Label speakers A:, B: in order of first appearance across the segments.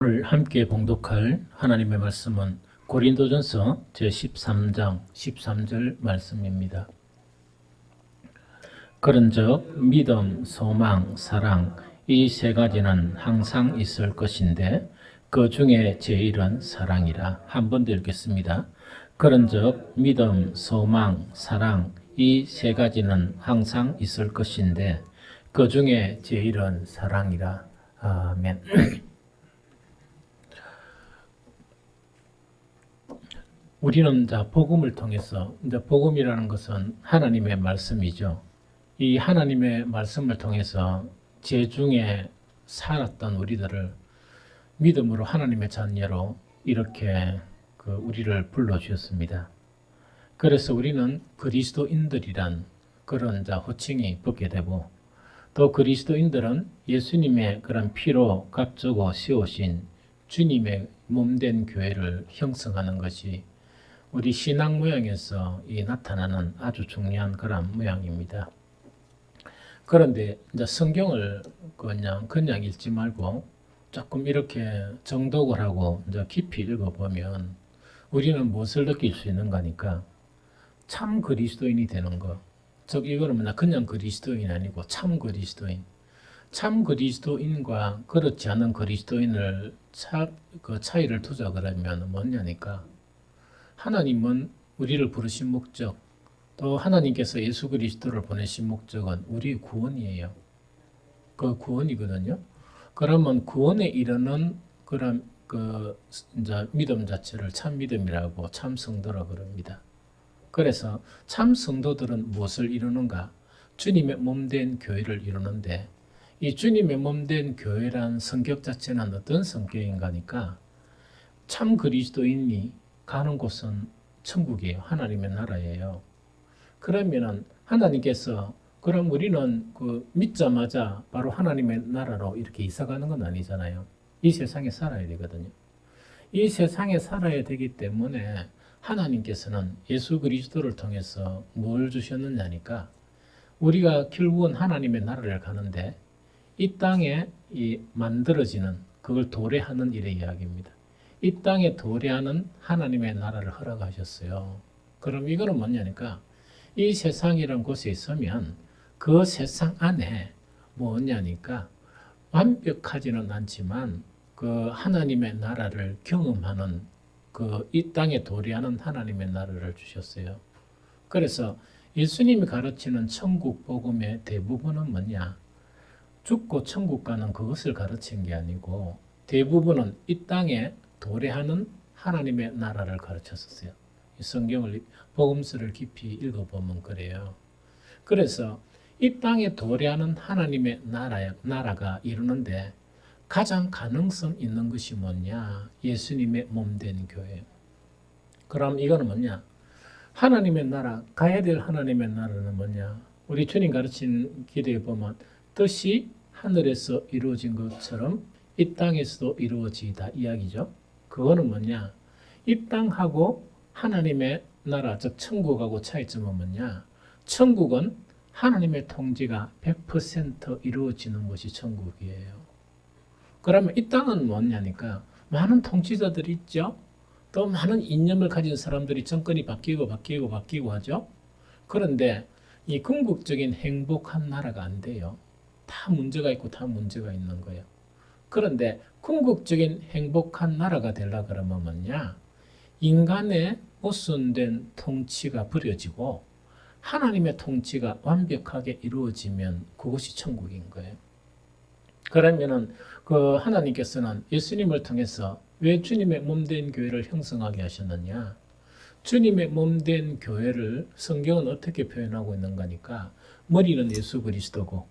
A: 오늘 함께 봉독할 하나님의 말씀은 고린도전서 제13장 13절 말씀입니다. 그런즉 믿음, 소망, 사랑 이 세 가지는 항상 있을 것인데 그 중에 제일은 사랑이라. 한 번 더 읽겠습니다. 그런즉 믿음, 소망, 사랑 이 세 가지는 항상 있을 것인데 그 중에 제일은 사랑이라. 아멘. 우리는 복음을 통해서, 복음이라는 것은 하나님의 말씀이죠. 이 하나님의 말씀을 통해서 죄중에 살았던 우리들을 믿음으로 하나님의 자녀로 이렇게 우리를 불러주셨습니다. 그래서 우리는 그리스도인들이란 그런 호칭이 붙게 되고, 또 그리스도인들은 예수님의 그런 피로 값주고 세우신 주님의 몸된 교회를 형성하는 것이 우리 신앙 모양에서 나타나는 아주 중요한 그런 모양입니다. 그런데 이제 성경을 그냥 읽지 말고 조금 이렇게 정독을 하고 이제 깊이 읽어보면 우리는 무엇을 느낄 수 있는가니까 참 그리스도인이 되는 것. 즉 이거는 그냥 그리스도인이 아니고 참 그리스도인. 참 그리스도인과 그렇지 않은 그리스도인을 그 차이를 두자 그러면 뭐냐니까, 하나님은 우리를 부르신 목적, 또 하나님께서 예수 그리스도를 보내신 목적은 우리 구원이에요. 그 구원이거든요. 그러면 구원에 이르는 그런 이제 믿음 자체를 참 믿음이라고, 참 성도라고 그럽니다. 그래서 참 성도들은 무엇을 이루는가? 주님의 몸된 교회를 이루는데, 이 주님의 몸된 교회란 성격 자체는 어떤 성격인가니까 참 그리스도인이 가는 곳은 천국이에요. 하나님의 나라예요. 그러면은 하나님께서, 그럼 우리는 믿자마자 바로 하나님의 나라로 이렇게 이사가는 건 아니잖아요. 이 세상에 살아야 되거든요. 이 세상에 살아야 되기 때문에 하나님께서는 예수 그리스도를 통해서 뭘 주셨느냐니까, 우리가 결국은 하나님의 나라를 가는데 이 땅에 만들어지는 그걸 도래하는 일의 이야기입니다. 이 땅에 도래하는 하나님의 나라를 허락하셨어요. 그럼 이거는 뭐냐니까, 이 세상이란 곳에 있으면 그 세상 안에 뭐냐니까 완벽하지는 않지만 그 하나님의 나라를 경험하는 이 땅에 도래하는 하나님의 나라를 주셨어요. 그래서 예수님이 가르치는 천국 복음의 대부분은 뭐냐? 죽고 천국 가는 그것을 가르친 게 아니고 대부분은 이 땅에 도래하는 하나님의 나라를 가르쳤었어요. 이 성경을, 복음서를 깊이 읽어보면 그래요. 그래서 이 땅에 도래하는 하나님의 나라가 이루는데 가장 가능성 있는 것이 뭐냐? 예수님의 몸된 교회. 그럼 이거는 뭐냐? 하나님의 나라, 가야 될 하나님의 나라는 뭐냐? 우리 주님 가르친 길에 보면 뜻이 하늘에서 이루어진 것처럼 이 땅에서도 이루어지다 이야기죠. 그거는 뭐냐? 이 땅하고 하나님의 나라, 즉 천국하고 차이점은 뭐냐? 천국은 하나님의 통치가 100% 이루어지는 것이 천국이에요. 그러면 이 땅은 뭐냐니까, 많은 통치자들이 있죠. 또 많은 이념을 가진 사람들이 정권이 바뀌고 하죠. 그런데 이 궁극적인 행복한 나라가 안 돼요. 다 문제가 있고 다 문제가 있는 거예요. 그런데 궁극적인 행복한 나라가 되려고 그러면 뭐냐? 인간의 보존된 통치가 버려지고 하나님의 통치가 완벽하게 이루어지면 그것이 천국인 거예요. 그러면은 하나님께서는 예수님을 통해서 왜 주님의 몸된 교회를 형성하게 하셨느냐? 주님의 몸된 교회를 성경은 어떻게 표현하고 있는가니까, 머리는 예수 그리스도고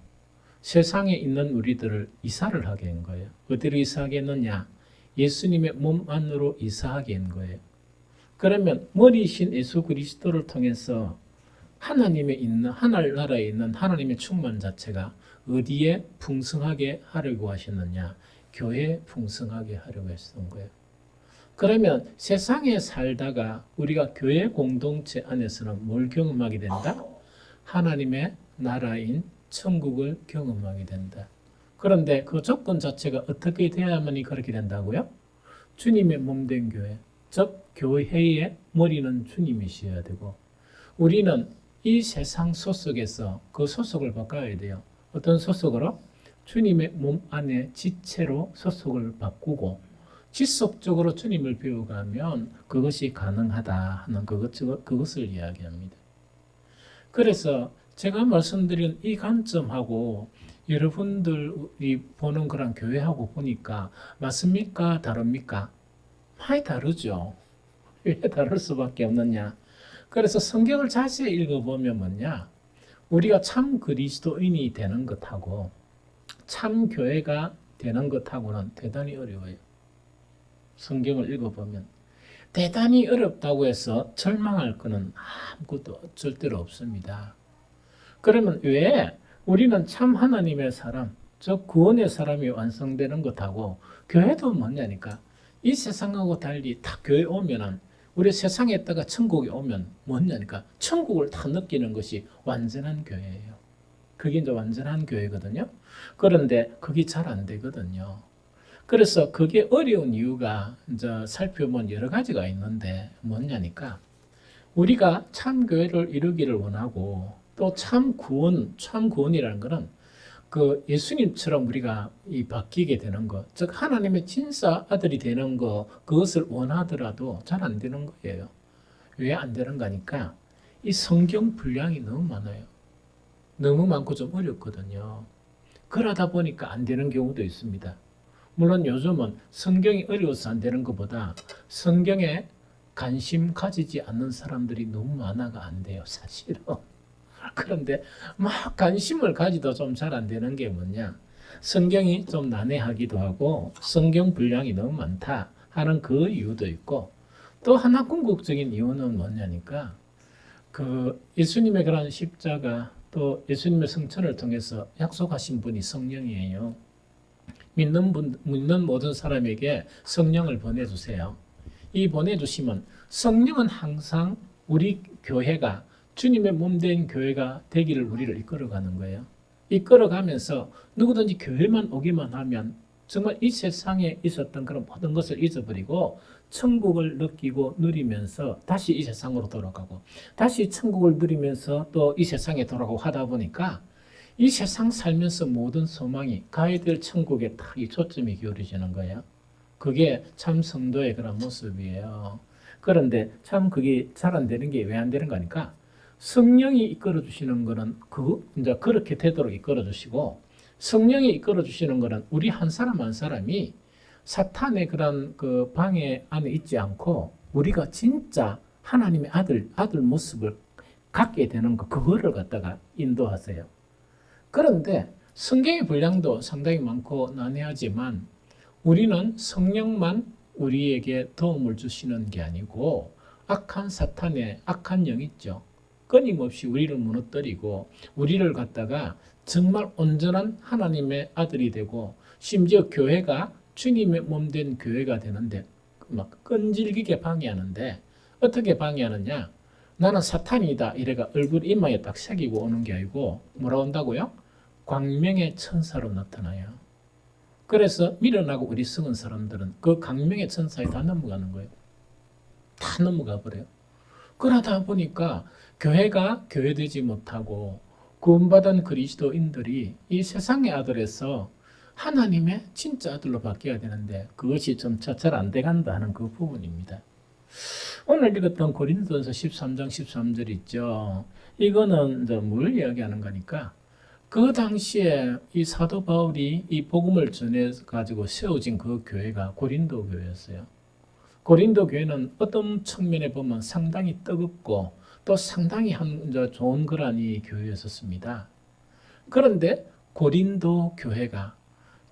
A: 세상에 있는 우리들을 이사를 하게 한 거예요. 어디로 이사하게 했느냐? 예수님의 몸 안으로 이사하게 한 거예요. 그러면 머리이신 예수 그리스도를 통해서 하늘나라에 있는 하나님의 충만 자체가 어디에 풍성하게 하려고 하셨느냐? 교회에 풍성하게 하려고 했던 거예요. 그러면 세상에 살다가 우리가 교회 공동체 안에서는 뭘 경험하게 된다? 하나님의 나라인 천국을 경험하게 된다. 그런데 그 조건 자체가 어떻게 돼야만이 그렇게 된다고요? 주님의 몸된 교회, 즉 교회의 머리는 주님이셔야 되고 우리는 이 세상 소속에서 그 소속을 바꿔야 돼요. 어떤 소속으로? 주님의 몸 안에 지체로 소속을 바꾸고 지속적으로 주님을 배워가면 그것이 가능하다 하는 그것을 이야기합니다. 그래서 제가 말씀드린 이 관점하고 여러분들이 보는 그런 교회하고 보니까 맞습니까? 다릅니까? 많이 다르죠. 왜 다를 수밖에 없느냐? 그래서 성경을 자세히 읽어보면 뭐냐? 우리가 참 그리스도인이 되는 것하고 참 교회가 되는 것하고는 대단히 어려워요. 성경을 읽어보면 대단히 어렵다고 해서 절망할 것은 아무것도 절대로 없습니다. 그러면 왜 우리는 참 하나님의 사람, 즉 구원의 사람이 완성되는 것하고 교회도 뭐냐니까 이 세상하고 달리 딱 교회 오면은 우리 세상에 있다가 천국에 오면 뭐냐니까 천국을 다 느끼는 것이 완전한 교회예요. 그게 이제 완전한 교회거든요. 그런데 그게 잘 안 되거든요. 그래서 그게 어려운 이유가 이제 살펴보면 여러 가지가 있는데 뭐냐니까 우리가 참 교회를 이루기를 원하고 또 참 구원이라는 것은 그 예수님처럼 우리가 이 바뀌게 되는 것, 즉 하나님의 진짜 아들이 되는 것, 그것을 원하더라도 잘 안 되는 거예요. 왜 안 되는 거니까 이 성경 분량이 너무 많아요. 너무 많고 좀 어렵거든요. 그러다 보니까 안 되는 경우도 있습니다. 물론 요즘은 성경이 어려워서 안 되는 것보다 성경에 관심 가지지 않는 사람들이 너무 많아가 안 돼요, 사실은. 그런데 막 관심을 가지도 좀 잘 안 되는 게 뭐냐? 성경이 좀 난해하기도 하고 성경 분량이 너무 많다 하는 그 이유도 있고 또 하나 궁극적인 이유는 뭐냐니까 그 예수님의 그런 십자가 또 예수님의 성천을 통해서 약속하신 분이 성령이에요. 믿는 모든 사람에게 성령을 보내주세요. 이 보내주시면 성령은 항상 우리 교회가 주님의 몸된 교회가 되기를 우리를 이끌어가는 거예요. 이끌어가면서 누구든지 교회만 오기만 하면 정말 이 세상에 있었던 그런 모든 것을 잊어버리고 천국을 느끼고 누리면서 다시 이 세상으로 돌아가고 다시 천국을 누리면서 또 이 세상에 돌아가고 하다 보니까 이 세상 살면서 모든 소망이 가야 될 천국에 딱 이 초점이 기울어지는 거예요. 그게 참 성도의 그런 모습이에요. 그런데 참 그게 잘 안 되는 게 왜 안 되는 거니까 성령이 이끌어 주시는 거는 이제 그렇게 되도록 이끌어 주시고 성령이 이끌어 주시는 거는 우리 한 사람 한 사람이 사탄의 그런 그 방해 안에 있지 않고 우리가 진짜 하나님의 아들 모습을 갖게 되는 거 그거를 갖다가 인도하세요. 그런데 성경의 분량도 상당히 많고 난해하지만 우리는 성령만 우리에게 도움을 주시는 게 아니고 악한 사탄의 악한 영 있죠. 끊임없이 우리를 무너뜨리고 우리를 갖다가 정말 온전한 하나님의 아들이 되고 심지어 교회가 주님의 몸된 교회가 되는데 막 끈질기게 방해하는데 어떻게 방해하느냐? 나는 사탄이다 이래가 얼굴 이마에 딱 새기고 오는 게 아니고 뭐라 온다고요? 광명의 천사로 나타나요. 그래서 미련하고 어리석은 사람들은 그 광명의 천사에 다 넘어가는 거예요. 다 넘어가 버려요. 그러다 보니까 교회가 교회되지 못하고 구원받은 그리스도인들이 이 세상의 아들에서 하나님의 진짜 아들로 바뀌어야 되는데 그것이 점차 잘 안 돼간다 하는 그 부분입니다. 오늘 읽었던 고린도전서 13장 13절 있죠. 이거는 이제 뭘 이야기하는 거니까 그 당시에 이 사도 바울이 이 복음을 전해 가지고 세워진 그 교회가 고린도 교회였어요. 고린도 교회는 어떤 측면에 보면 상당히 뜨겁고 또 상당히 좋은 그런 이 교회였었습니다. 그런데 고린도 교회가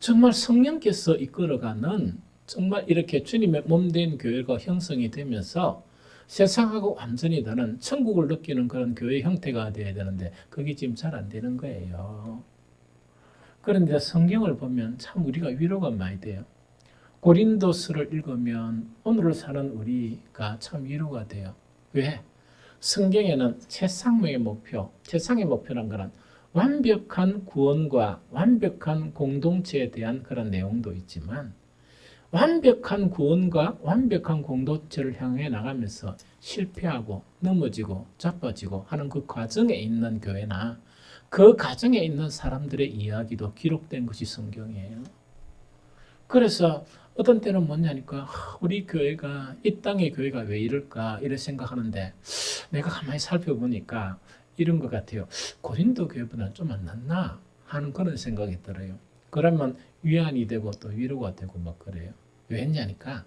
A: 정말 성령께서 이끌어가는 정말 이렇게 주님의 몸된 교회가 형성이 되면서 세상하고 완전히 다른 천국을 느끼는 그런 교회 형태가 되어야 되는데 그게 지금 잘 안 되는 거예요. 그런데 성경을 보면 참 우리가 위로가 많이 돼요. 고린도서를 읽으면 오늘을 사는 우리가 참 위로가 돼요. 왜? 성경에는 세상의 목표란 거는 완벽한 구원과 완벽한 공동체에 대한 그런 내용도 있지만 완벽한 구원과 완벽한 공동체를 향해 나가면서 실패하고 넘어지고 자빠지고 하는 그 과정에 있는 교회나 그 과정에 있는 사람들의 이야기도 기록된 것이 성경이에요. 그래서 어떤 때는 뭐냐니까 우리 교회가 이 땅의 교회가 왜 이럴까 이렇게 생각하는데 내가 가만히 살펴보니까 이런 것 같아요. 고린도 교회보다는 좀 안 낫나 하는 그런 생각이 들어요. 그러면 위안이 되고 또 위로가 되고 막 그래요. 왜냐니까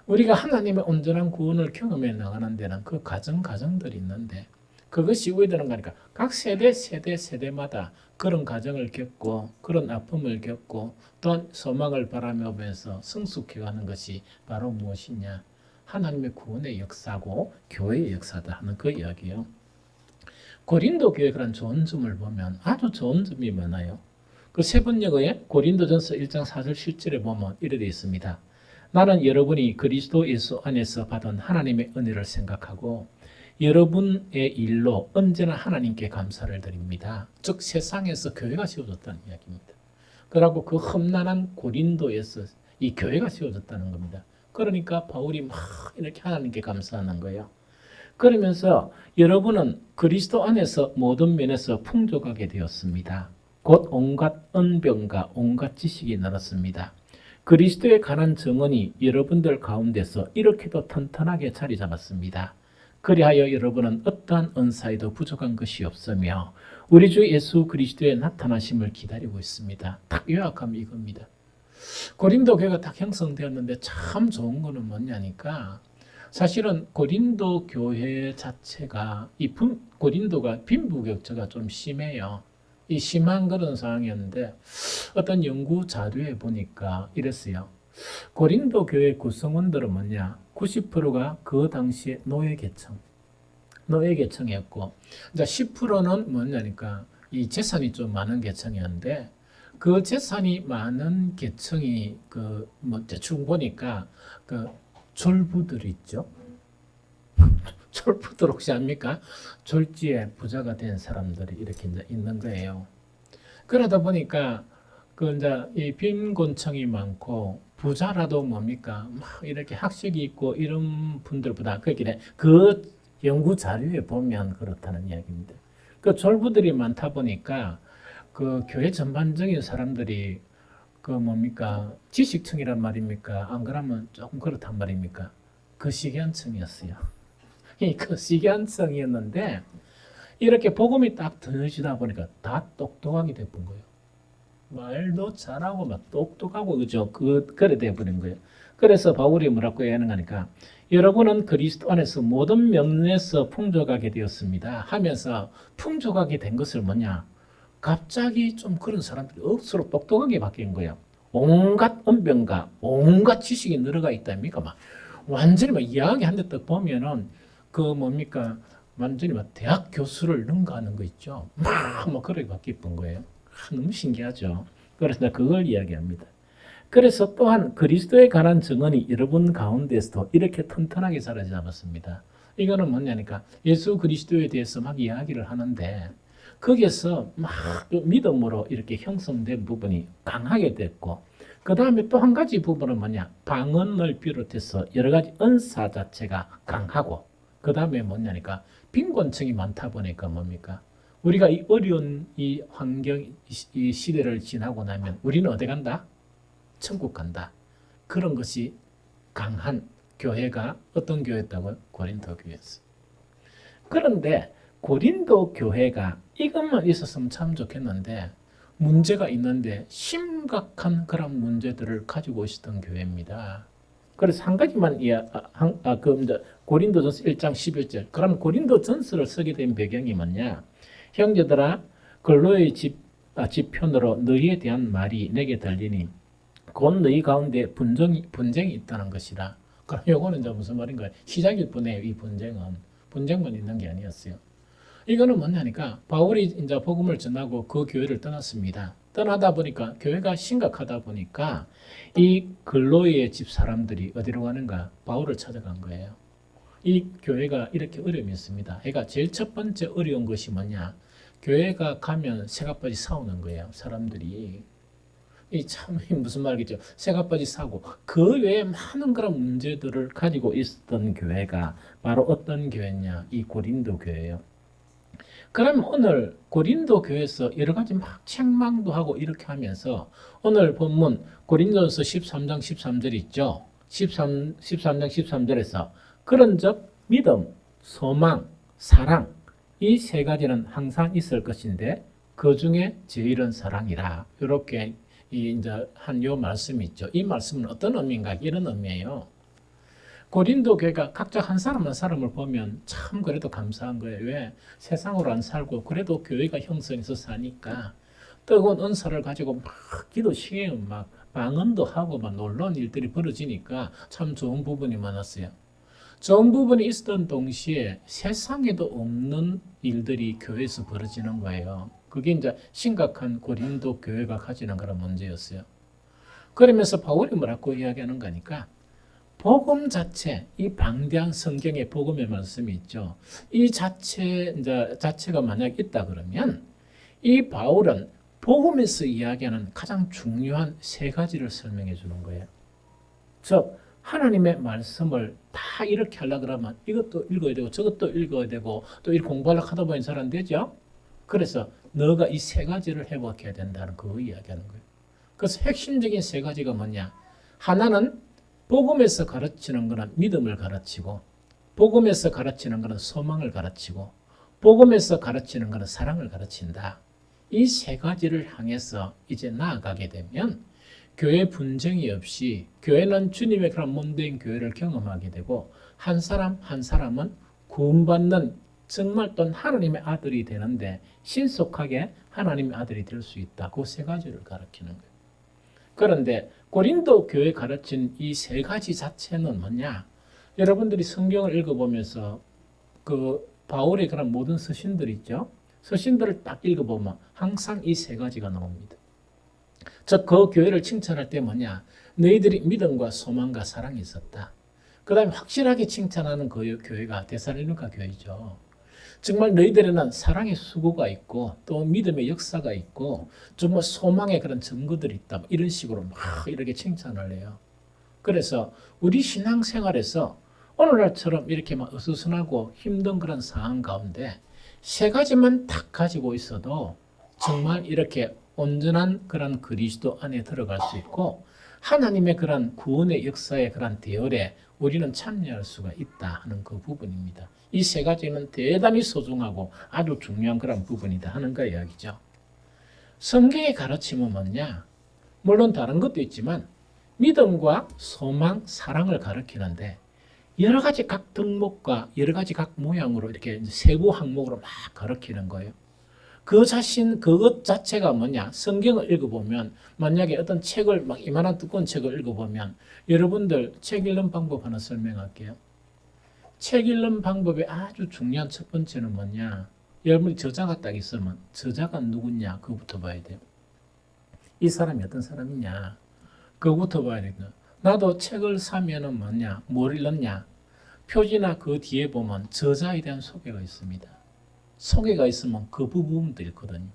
A: 우리가 하나님의 온전한 구원을 경험해 나가는 데는 그 과정들이 있는데 그것이 왜 되는 거니까 각 세대마다 그런 과정을 겪고 그런 아픔을 겪고 또 소망을 바라보면서 성숙해가는 것이 바로 무엇이냐? 하나님의 구원의 역사고 교회의 역사다 하는 그 이야기예요. 고린도 교회 그런 좋은 점을 보면 아주 좋은 점이 많아요. 그 세 번역에 고린도전서 1장 4절 7절에 보면 이래 되어 있습니다. 나는 여러분이 그리스도 예수 안에서 받은 하나님의 은혜를 생각하고 여러분의 일로 언제나 하나님께 감사를 드립니다. 즉 세상에서 교회가 세워졌다는 이야기입니다. 그리고 그 험난한 고린도에서 이 교회가 세워졌다는 겁니다. 그러니까 바울이 막 이렇게 하나님께 감사하는 거예요. 그러면서 여러분은 그리스도 안에서 모든 면에서 풍족하게 되었습니다. 곧 온갖 언병과 온갖 지식이 늘었습니다. 그리스도에 관한 증언이 여러분들 가운데서 이렇게도 튼튼하게 자리 잡았습니다. 그리하여 여러분은 어떠한 은사에도 부족한 것이 없으며 우리 주 예수 그리스도의 나타나심을 기다리고 있습니다. 딱 요약하면 이겁니다. 고린도 교회가 딱 형성되었는데 참 좋은 거는 뭐냐니까 사실은 고린도 교회 자체가 고린도가 빈부격차가 좀 심해요. 이 심한 그런 상황이었는데 어떤 연구 자료에 보니까 이랬어요. 고린도 교회 구성원들은 뭐냐? 90%가 그 당시에 노예 계층이었고, 이제 10%는 뭐냐니까 이 재산이 좀 많은 계층이었는데 그 재산이 많은 계층이 대충 보니까 그 졸부들 있죠. 졸부들 혹시 압니까? 졸지에 부자가 된 사람들이 이렇게 이제 있는 거예요. 그러다 보니까 이제 이 빈곤층이 많고 부자라도 뭡니까? 막 이렇게 학식이 있고 이런 분들보다 그 연구 자료에 보면 그렇다는 이야기입니다. 그 졸부들이 많다 보니까 그 교회 전반적인 사람들이 지식층이란 말입니까? 안 그러면 조금 그렇단 말입니까? 거시기한층이었어요. 이 거시기한층이었는데 이렇게 복음이 딱 들어지다 보니까 다 똑똑하게 돼본 거예요. 말도 잘하고 막 똑똑하고 그죠? 그래 돼버린 거예요. 그래서 바울이 뭐라고 하는 거니까 여러분은 그리스도 안에서 모든 면에서 풍족하게 되었습니다 하면서 풍족하게 된 것을 뭐냐? 갑자기 좀 그런 사람들이 억수로 똑똑하게 바뀐 거예요. 온갖 언변과 온갖 지식이 늘어가 있다니까 막 완전히 막 이야기한 데 보면은 완전히 막 대학 교수를 능가하는 거 있죠. 막 그렇게 바뀌었던 거예요. 너무 신기하죠. 그래서 그걸 이야기합니다. 그래서 또한 그리스도에 관한 증언이 여러분 가운데서도 이렇게 튼튼하게 자리 잡았습니다. 이거는 뭐냐니까 예수 그리스도에 대해서 막 이야기를 하는데 거기에서 막 믿음으로 이렇게 형성된 부분이 강하게 됐고 그 다음에 또 한 가지 부분은 뭐냐 방언을 비롯해서 여러 가지 은사 자체가 강하고 그 다음에 뭐냐니까 빈곤층이 많다 보니까 뭡니까 우리가 이 어려운 이 환경 이 시대를 지나고 나면 우리는 어디 간다? 천국 간다. 그런 것이 강한 교회가 어떤 교회였다고요? 고린도 교회였어요. 그런데 고린도 교회가 이것만 있었으면 참 좋겠는데 문제가 있는데 심각한 그런 문제들을 가지고 있었던 교회입니다. 그래서 한 가지만 고린도전서 1장 11절. 그럼 고린도전서를 쓰게 된 배경이 뭐냐? 형제들아 글로의 지편으로 너희에 대한 말이 내게 들리니 곧 너희 가운데 분쟁이 있다는 것이라. 그럼 요거는 이제 무슨 말인가요? 시작일 뿐이에요. 이 분쟁만 있는 게 아니었어요. 이거는 뭐냐니까 바울이 이제 복음을 전하고 그 교회를 떠났습니다. 떠나다 보니까 교회가 심각하다 보니까 이 글로이의 집 사람들이 어디로 가는가? 바울을 찾아간 거예요. 이 교회가 이렇게 어려움이 있습니다. 그러니까 제일 첫 번째 어려운 것이 뭐냐? 교회가 가면 새가 빠지 싸우는 거예요. 사람들이. 이 참 무슨 말이겠죠. 새가 빠지 싸고 그 외에 많은 그런 문제들을 가지고 있었던 교회가 바로 어떤 교회냐? 이 고린도 교회예요. 그럼 오늘 고린도 교회에서 여러 가지 막 책망도 하고 이렇게 하면서 오늘 본문 고린도전서 13장 13절 있죠. 13장 13절에서 그런즉 믿음, 소망, 사랑 이 세 가지는 항상 있을 것인데 그 중에 제일은 사랑이라. 이렇게 이제 한 요 말씀이 있죠. 이 말씀은 어떤 의미인가? 이런 의미예요. 고린도 교회가 각자 한 사람 한 사람을 보면 참 그래도 감사한 거예요. 왜? 세상으로 안 살고 그래도 교회가 형성해서 사니까 뜨거운 은사를 가지고 막 기도 시에 막 방언도 하고 막 놀라운 일들이 벌어지니까 참 좋은 부분이 많았어요. 좋은 부분이 있었던 동시에 세상에도 없는 일들이 교회에서 벌어지는 거예요. 그게 이제 심각한 고린도 교회가 가지는 그런 문제였어요. 그러면서 바울이 뭐라고 이야기하는 거니까 복음 자체, 이 방대한 성경의 복음의 말씀이 있죠. 이 자체가 만약 있다 그러면 이 바울은 복음에서 이야기하는 가장 중요한 세 가지를 설명해 주는 거예요. 즉 하나님의 말씀을 다 이렇게 하려고 그러면 이것도 읽어야 되고 저것도 읽어야 되고 또 이 공부하려고 하다 보니 잘 안 되죠. 그래서 너가 이 세 가지를 회복해야 된다는 그 이야기하는 거예요. 그래서 핵심적인 세 가지가 뭐냐? 하나는 복음에서 가르치는 것은 믿음을 가르치고 복음에서 가르치는 것은 소망을 가르치고 복음에서 가르치는 것은 사랑을 가르친다. 이 세 가지를 향해서 이제 나아가게 되면 교회 분쟁이 없이 교회는 주님의 그런 몸된 교회를 경험하게 되고 한 사람 한 사람은 구원받는 정말 또 하나님의 아들이 되는데 신속하게 하나님의 아들이 될 수 있다. 그 세 가지를 가르치는 거예요. 그런데 고린도 교회 가르친 이 세 가지 자체는 뭐냐? 여러분들이 성경을 읽어보면서 그 바울의 그런 모든 서신들 있죠? 서신들을 딱 읽어보면 항상 이 세 가지가 나옵니다. 즉 그 교회를 칭찬할 때 뭐냐? 너희들이 믿음과 소망과 사랑이 있었다. 그 다음에 확실하게 칭찬하는 그 교회가 데살로니가 교회죠. 정말 너희들에는 사랑의 수고가 있고 또 믿음의 역사가 있고 정말 소망의 그런 증거들이 있다. 이런 식으로 막 이렇게 칭찬을 해요. 그래서 우리 신앙생활에서 오늘날처럼 이렇게 막 어수선하고 힘든 그런 상황 가운데 세 가지만 딱 가지고 있어도 정말 이렇게 온전한 그런 그리스도 안에 들어갈 수 있고 하나님의 그런 구원의 역사의 그런 대열에 우리는 참여할 수가 있다 하는 그 부분입니다. 이 세 가지는 대단히 소중하고 아주 중요한 그런 부분이다 하는 거 이야기죠. 성경의 가르침은 뭐냐? 물론 다른 것도 있지만 믿음과 소망, 사랑을 가르치는데 여러 가지 각 덕목과 여러 가지 각 모양으로 이렇게 세부 항목으로 막 가르치는 거예요. 그것 자체가 뭐냐? 성경을 읽어보면 만약에 어떤 책을 막 이만한 두꺼운 책을 읽어보면 여러분들 책 읽는 방법 하나 설명할게요. 책 읽는 방법의 아주 중요한 첫 번째는 뭐냐? 여러분이 저자가 딱 있으면 저자가 누구냐? 그거부터 봐야 돼요. 이 사람이 어떤 사람이냐? 그거부터 봐야 되거든요. 나도 책을 사면은 뭐냐? 뭘 읽었냐? 표지나 그 뒤에 보면 저자에 대한 소개가 있습니다. 소개가 있으면 그 부분도 읽거든요.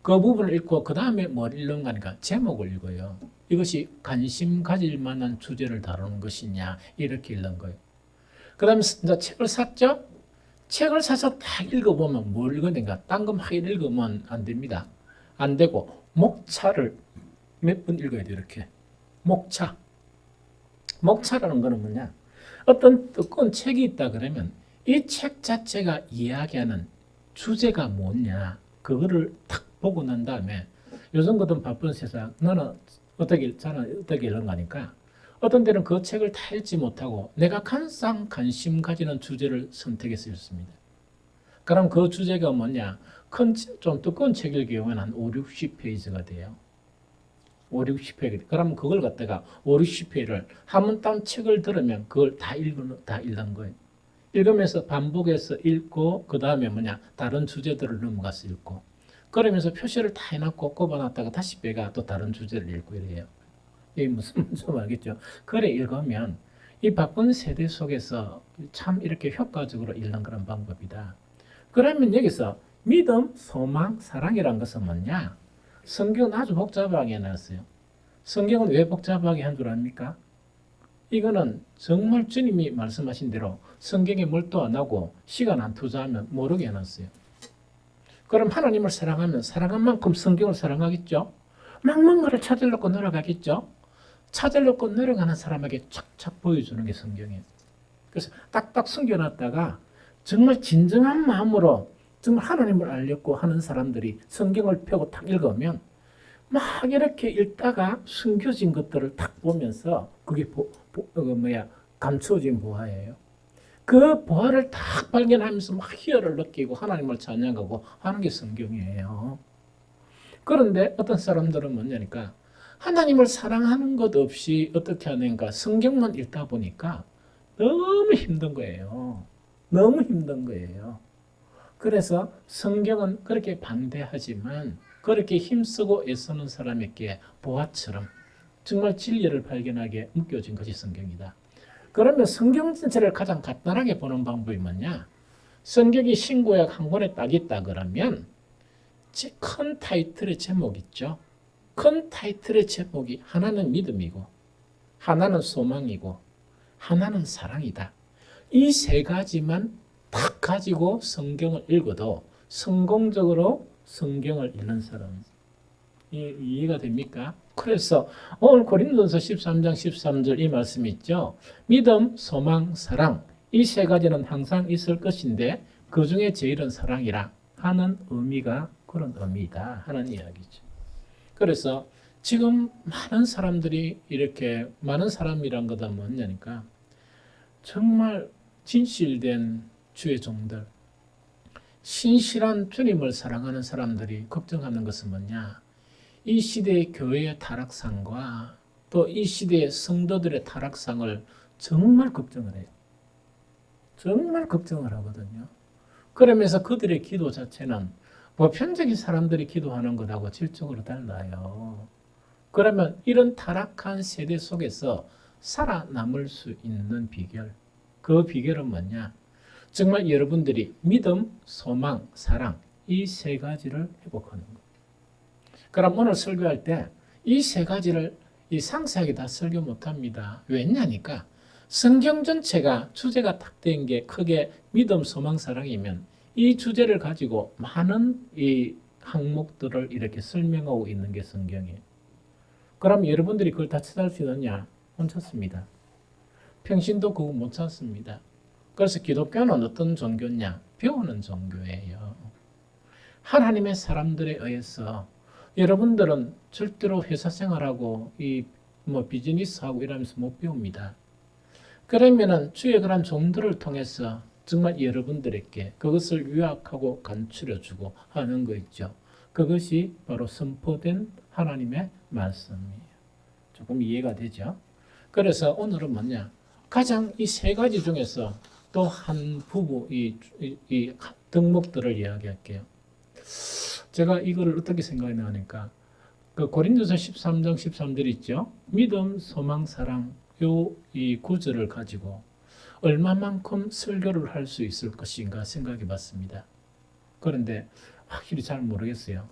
A: 그 부분을 읽고 그 다음에 뭘 읽는가 하니까 제목을 읽어요. 이것이 관심 가질 만한 주제를 다루는 것이냐 이렇게 읽는 거예요. 그 다음에 이제 책을 샀죠? 책을 사서 딱 읽어보면 뭘 읽었는가? 딴 거 막 읽으면 안 됩니다. 안 되고 목차를 몇 번 읽어야 돼요. 이렇게 목차. 목차라는 거는 뭐냐? 어떤 두꺼운 책이 있다 그러면 이 책 자체가 이야기하는 주제가 뭐냐? 그거를 딱 보고 난 다음에 요즘 같은 바쁜 세상 저는 어떻게 읽는 거니까 어떤 때는 그 책을 다 읽지 못하고 내가 항상 관심 가지는 주제를 선택해서 읽습니다. 그럼 그 주제가 뭐냐? 좀 두꺼운 책일 경우에는 한 5, 60페이지가 돼요. 5, 60페이지. 그러면 그걸 갖다가 5, 60페이지를 한 번 딴 책을 들으면 그걸 다 읽는 거예요. 읽으면서 반복해서 읽고 그 다음에 뭐냐? 다른 주제들을 넘어가서 읽고 그러면서 표시를 다 해놨고 꼽아놨다가 다시 빼가 또 다른 주제를 읽고 이래요. 이게 무슨 알겠죠? 그래 읽으면 이 바쁜 세대 속에서 참 이렇게 효과적으로 읽는 그런 방법이다. 그러면 여기서 믿음, 소망, 사랑이란 것은 뭐냐? 성경은 아주 복잡하게 해놨어요. 성경은 왜 복잡하게 한 줄 압니까? 이거는 정말 주님이 말씀하신 대로 성경에 몰두 안 하고 시간 안 투자하면 모르게 해놨어요. 그럼 하나님을 사랑하면 사랑한 만큼 성경을 사랑하겠죠? 막 뭔가를 찾으려고 노력하겠죠? 찾으려고 노력하는 사람에게 착착 보여주는 게 성경이에요. 그래서 딱딱 숨겨놨다가 정말 진정한 마음으로 정말 하나님을 알려고 하는 사람들이 성경을 펴고 딱 읽으면 막 이렇게 읽다가 숨겨진 것들을 딱 보면서 그게 감추어진 보화예요. 그 보화를 딱 발견하면서 막 희열을 느끼고 하나님을 찬양하고 하는 게 성경이에요. 그런데 어떤 사람들은 뭐냐니까 하나님을 사랑하는 것 없이 어떻게 하는가 성경만 읽다 보니까 너무 힘든 거예요. 너무 힘든 거예요. 그래서 성경은 그렇게 반대하지만 그렇게 힘쓰고 애쓰는 사람에게 보화처럼 정말 진리를 발견하게 묶여진 것이 성경이다. 그러면 성경 전체를 가장 간단하게 보는 방법이 뭐냐? 성경이 신구약 한 권에 딱 있다 그러면 큰 타이틀의 제목 있죠. 큰 타이틀의 제목이 하나는 믿음이고 하나는 소망이고 하나는 사랑이다. 이 세 가지만 딱 가지고 성경을 읽어도 성공적으로 성경을 읽는 사람 이해가 됩니까? 그래서 오늘 고린도전서 13장 13절 이 말씀이 있죠. 믿음, 소망, 사랑 이 세 가지는 항상 있을 것인데 그 중에 제일은 사랑이라 하는 의미가 그런 의미다 하는 이야기죠. 그래서 지금 많은 사람들이 이렇게 많은 사람이란 거다 뭐냐니까 정말 진실된 주의 종들 신실한 주님을 사랑하는 사람들이 걱정하는 것은 뭐냐? 이 시대의 교회의 타락상과 또 이 시대의 성도들의 타락상을 정말 걱정을 해요. 정말 걱정을 하거든요. 그러면서 그들의 기도 자체는 보편적인 사람들이 기도하는 것하고 질적으로 달라요. 그러면 이런 타락한 세대 속에서 살아남을 수 있는 비결, 그 비결은 뭐냐? 정말 여러분들이 믿음, 소망, 사랑 이 세 가지를 회복하는 것. 그럼 오늘 설교할 때 이 세 가지를 상세하게 다 설교 못합니다. 왜냐니까 성경 전체가 주제가 딱 된 게 크게 믿음, 소망, 사랑이면 이 주제를 가지고 많은 이 항목들을 이렇게 설명하고 있는 게 성경이에요. 그럼 여러분들이 그걸 다 찾을 수 있느냐? 못 찾습니다. 평신도 그거 못 찾습니다. 그래서 기독교는 어떤 종교냐? 배우는 종교예요. 하나님의 사람들에 의해서 여러분들은 절대로 회사 생활하고 비즈니스하고 이러면서 못 배웁니다. 그러면은 주의 그런 종들을 통해서 정말 여러분들에게 그것을 요약하고 간추려주고 하는 거 있죠. 그것이 바로 선포된 하나님의 말씀이에요. 조금 이해가 되죠? 그래서 오늘은 뭐냐? 가장 이 세 가지 중에서 또 한 부부 이 덕목들을 이야기할게요. 제가 이거를 어떻게 생각하냐 하니까 그 고린도서 13장 13절 있죠. 믿음, 소망, 사랑 이 구절을 가지고 얼마만큼 설교를 할 수 있을 것인가 생각해 봤습니다. 그런데 확실히 잘 모르겠어요.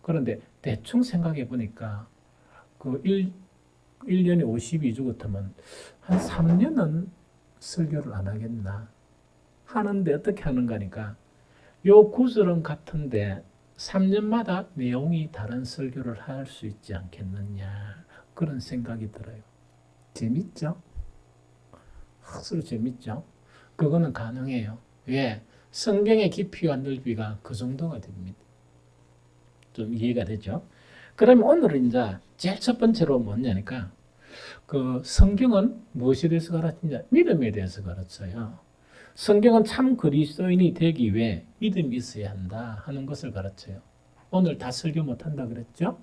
A: 그런데 대충 생각해 보니까 그 1년에 52주 같으면 한 3년은 설교를 안 하겠나 하는데 어떻게 하는가 하니까 요 구절은 같은데 3년마다 내용이 다른 설교를 할 수 있지 않겠느냐 그런 생각이 들어요. 재밌죠? 확실히 재밌죠? 그거는 가능해요. 왜? 성경의 깊이와 넓이가 그 정도가 됩니다. 좀 이해가 되죠? 그러면 오늘은 이제 제일 첫 번째로 뭐냐니까 그 성경은 무엇에 대해서 가르치냐? 믿음에 대해서 가르쳐요. 성경은 참 그리스도인이 되기 위해 믿음이 있어야 한다 하는 것을 가르쳐요. 오늘 다 설교 못한다 그랬죠?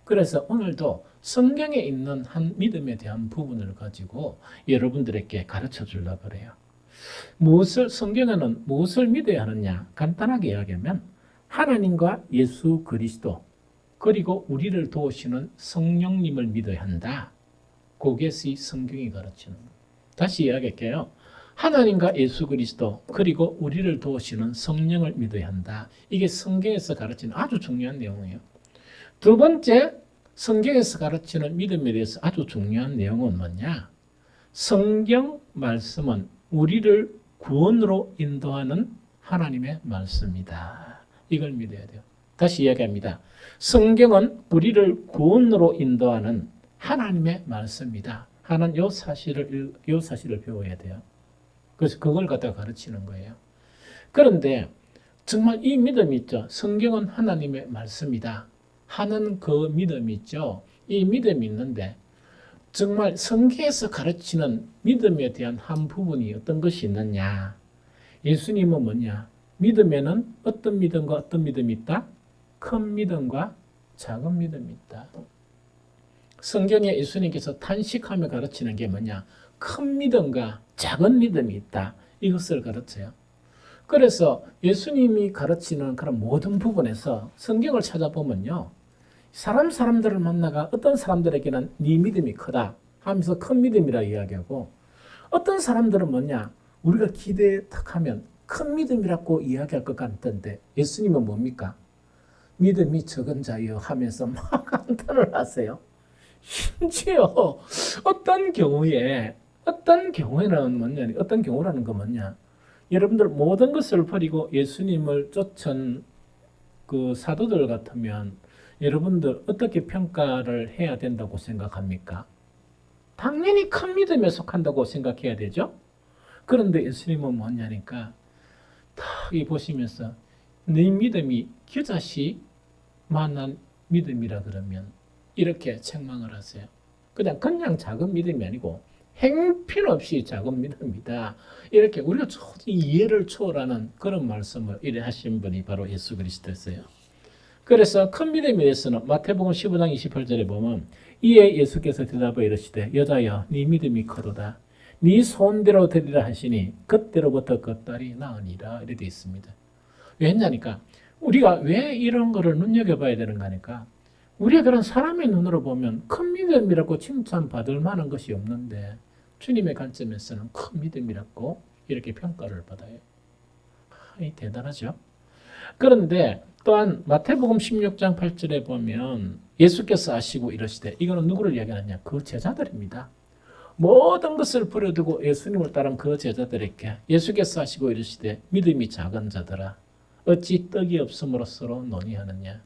A: 그래서 오늘도 성경에 있는 한 믿음에 대한 부분을 가지고 여러분들에게 가르쳐 주려고 그래요. 성경에는 무엇을 믿어야 하느냐? 간단하게 이야기하면 하나님과 예수 그리스도 그리고 우리를 도우시는 성령님을 믿어야 한다. 그것이 성경이 가르치는 거예요. 다시 이야기할게요. 하나님과 예수 그리스도 그리고 우리를 도우시는 성령을 믿어야 한다. 이게 성경에서 가르치는 아주 중요한 내용이에요. 두 번째, 성경에서 가르치는 믿음에 대해서 아주 중요한 내용은 뭐냐? 성경 말씀은 우리를 구원으로 인도하는 하나님의 말씀이다. 이걸 믿어야 돼요. 다시 이야기합니다. 성경은 우리를 구원으로 인도하는 하나님의 말씀이다. 하는 요 사실을 배워야 돼요. 그래서 그걸 갖다가 가르치는 거예요. 그런데 정말 이 믿음이 있죠. 성경은 하나님의 말씀이다 하는 그 믿음이 있죠. 이 믿음이 있는데 정말 성경에서 가르치는 믿음에 대한 한 부분이 어떤 것이 있느냐. 예수님은 뭐냐. 믿음에는 어떤 믿음과 어떤 믿음이 있다? 큰 믿음과 작은 믿음이 있다. 성경에 예수님께서 탄식하며 가르치는 게 뭐냐. 큰 믿음과 작은 믿음이 있다. 이것을 가르쳐요. 그래서 예수님이 가르치는 그런 모든 부분에서 성경을 찾아보면요. 사람들을 만나가 어떤 사람들에게는 네 믿음이 크다 하면서 큰 믿음이라 이야기하고 어떤 사람들은 뭐냐. 우리가 기대에 탁 하면 큰 믿음이라고 이야기할 것 같던데 예수님은 뭡니까? 믿음이 적은 자여 하면서 막 한탄을 하세요. 심지어 어떤 경우에는 뭐냐, 어떤 경우라는 건 뭐냐, 여러분들 모든 것을 버리고 예수님을 쫓은 그 사도들 같으면 여러분들 어떻게 평가를 해야 된다고 생각합니까? 당연히 큰 믿음에 속한다고 생각해야 되죠. 그런데 예수님은 뭐냐니까 딱 이 보시면서 네 믿음이 겨자씨만한 믿음이라 그러면 이렇게 책망을 하세요. 그냥 작은 믿음이 아니고 행편없이 작은 믿음이다. 이렇게 우리가 이해를 초월하는 그런 말씀을 이래 하신 분이 바로 예수 그리스도였어요. 그래서 큰 믿음에 대해서는 마태복음 15장 28절에 보면 이에 예수께서 대답하여 이르시되 여자여 네 믿음이 크도다. 네 소원대로 되리라 하시니 그때로부터 그 딸이 나으니라 이렇게 되어 있습니다. 왜 했냐니까 우리가 왜 이런 거를 눈여겨봐야 되는가 하니까 우리가 그런 사람의 눈으로 보면 큰 믿음이라고 칭찬받을 만한 것이 없는데 주님의 관점에서는 큰 믿음이라고 이렇게 평가를 받아요. 대단하죠. 그런데 또한 마태복음 16장 8절에 보면 예수께서 아시고 이러시되 이거는 누구를 이야기하느냐? 그 제자들입니다. 모든 것을 버려두고 예수님을 따른 그 제자들에게 예수께서 하시고 이르시되 믿음이 작은 자들아 어찌 떡이 없음으로 서로 논의하느냐.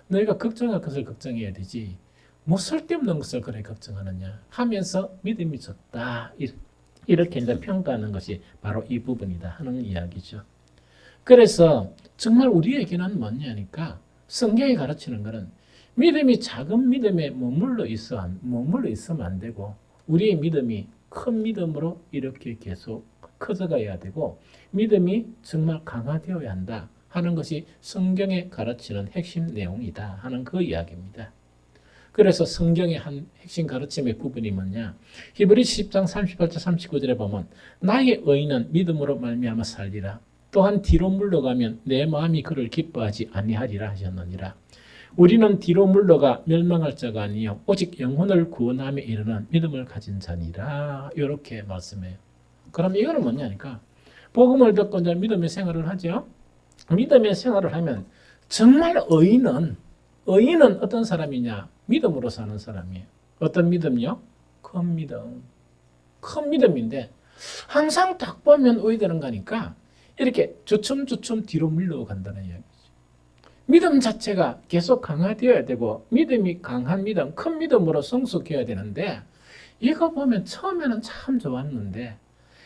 A: 너희가 걱정할 것을 걱정해야 되지 뭐 쓸데없는 것을 그래 걱정하느냐 하면서 믿음이 적다 이렇게 이제 평가하는 것이 바로 이 부분이다 하는 이야기죠. 그래서 정말 우리에게는 뭐냐니까 성경이 가르치는 것은 믿음이 작은 믿음에 머물러 있으면 안 되고 우리의 믿음이 큰 믿음으로 이렇게 계속 커져가야 되고 믿음이 정말 강화되어야 한다 하는 것이 성경에 가르치는 핵심 내용이다 하는 그 이야기입니다. 그래서 성경의 한 핵심 가르침의 부분이 뭐냐? 히브리서 10장 38절 39절에 보면 나의 의인은 믿음으로 말미암아 살리라. 또한 뒤로 물러가면 내 마음이 그를 기뻐하지 아니하리라 하셨느니라. 우리는 뒤로 물러가 멸망할 자가 아니요 오직 영혼을 구원함에 이르는 믿음을 가진 자니라. 이렇게 말씀해요. 그럼 이거는 뭐냐니까 복음을 듣고 이제 믿음의 생활을 하죠. 믿음의 생활을 하면 정말 의인은 어떤 사람이냐? 믿음으로 사는 사람이에요. 어떤 믿음요? 큰 믿음. 큰 믿음인데 항상 딱 보면 의되는 거니까 이렇게 주춤주춤 뒤로 물러간다는 이야기죠. 믿음 자체가 계속 강화되어야 되고 믿음이 강한 믿음, 큰 믿음으로 성숙해야 되는데 이거 보면 처음에는 참 좋았는데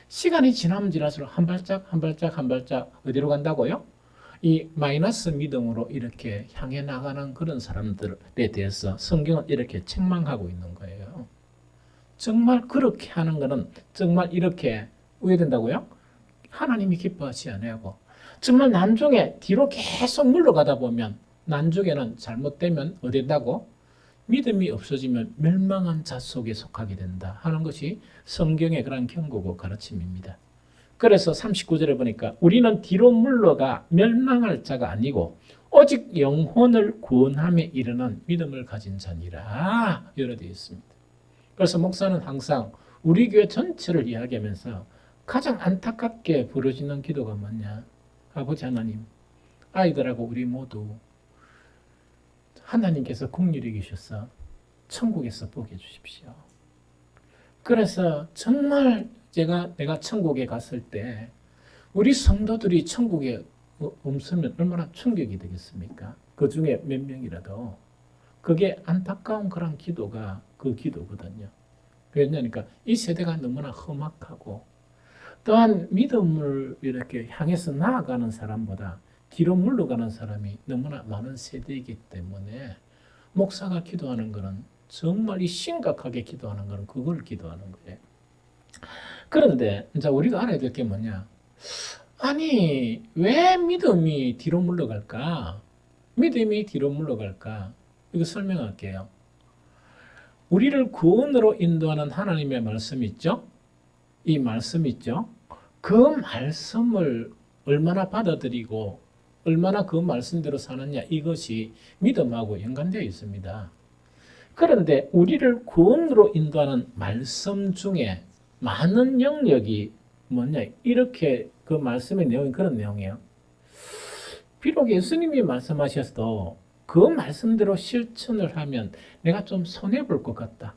A: 시간이 지나면 지날수록 한 발짝 어디로 간다고요? 이 마이너스 믿음으로 이렇게 향해 나가는 그런 사람들에 대해서 성경은 이렇게 책망하고 있는 거예요. 정말 그렇게 하는 거는 정말 이렇게 우회된다고요? 하나님이 기뻐하지 아니하고 정말 난중에 뒤로 계속 물러가다 보면 난중에는 잘못되면 어디 된다고? 믿음이 없어지면 멸망한 자 속에 속하게 된다 하는 것이 성경의 그런 경고고 가르침입니다. 그래서 39절에 보니까 우리는 뒤로 물러가 멸망할 자가 아니고 오직 영혼을 구원함에 이르는 믿음을 가진 자니라 이렇게 되어 있습니다. 그래서 목사는 항상 우리 교회 전체를 이야기하면서 가장 안타깝게 부르짖는 기도가 뭐냐? 아버지 하나님, 아이들하고 우리 모두 하나님께서 긍휼히 계셔서 천국에서 보게 해주십시오. 그래서 정말 내가 천국에 갔을 때 우리 성도들이 천국에 없으면 얼마나 충격이 되겠습니까? 그 중에 몇 명이라도. 그게 안타까운 그런 기도가 그 기도거든요. 왜냐니까 이 세대가 너무나 험악하고 또한 믿음을 이렇게 향해서 나아가는 사람보다 뒤로 물러가는 사람이 너무나 많은 세대이기 때문에 목사가 기도하는 것은 정말 이 심각하게 기도하는 것은 그걸 기도하는 거예요. 그런데 이제 우리가 알아야 될 게 뭐냐? 아니, 왜 믿음이 뒤로 물러갈까? 믿음이 뒤로 물러갈까? 이거 설명할게요. 우리를 구원으로 인도하는 하나님의 말씀 있죠? 이 말씀 있죠? 그 말씀을 얼마나 받아들이고 얼마나 그 말씀대로 사느냐, 이것이 믿음하고 연관되어 있습니다. 그런데 우리를 구원으로 인도하는 말씀 중에 많은 영역이 뭐냐, 이렇게 그 말씀의 내용이 그런 내용이에요. 비록 예수님이 말씀하셔도 그 말씀대로 실천을 하면 내가 좀 손해볼 것 같다.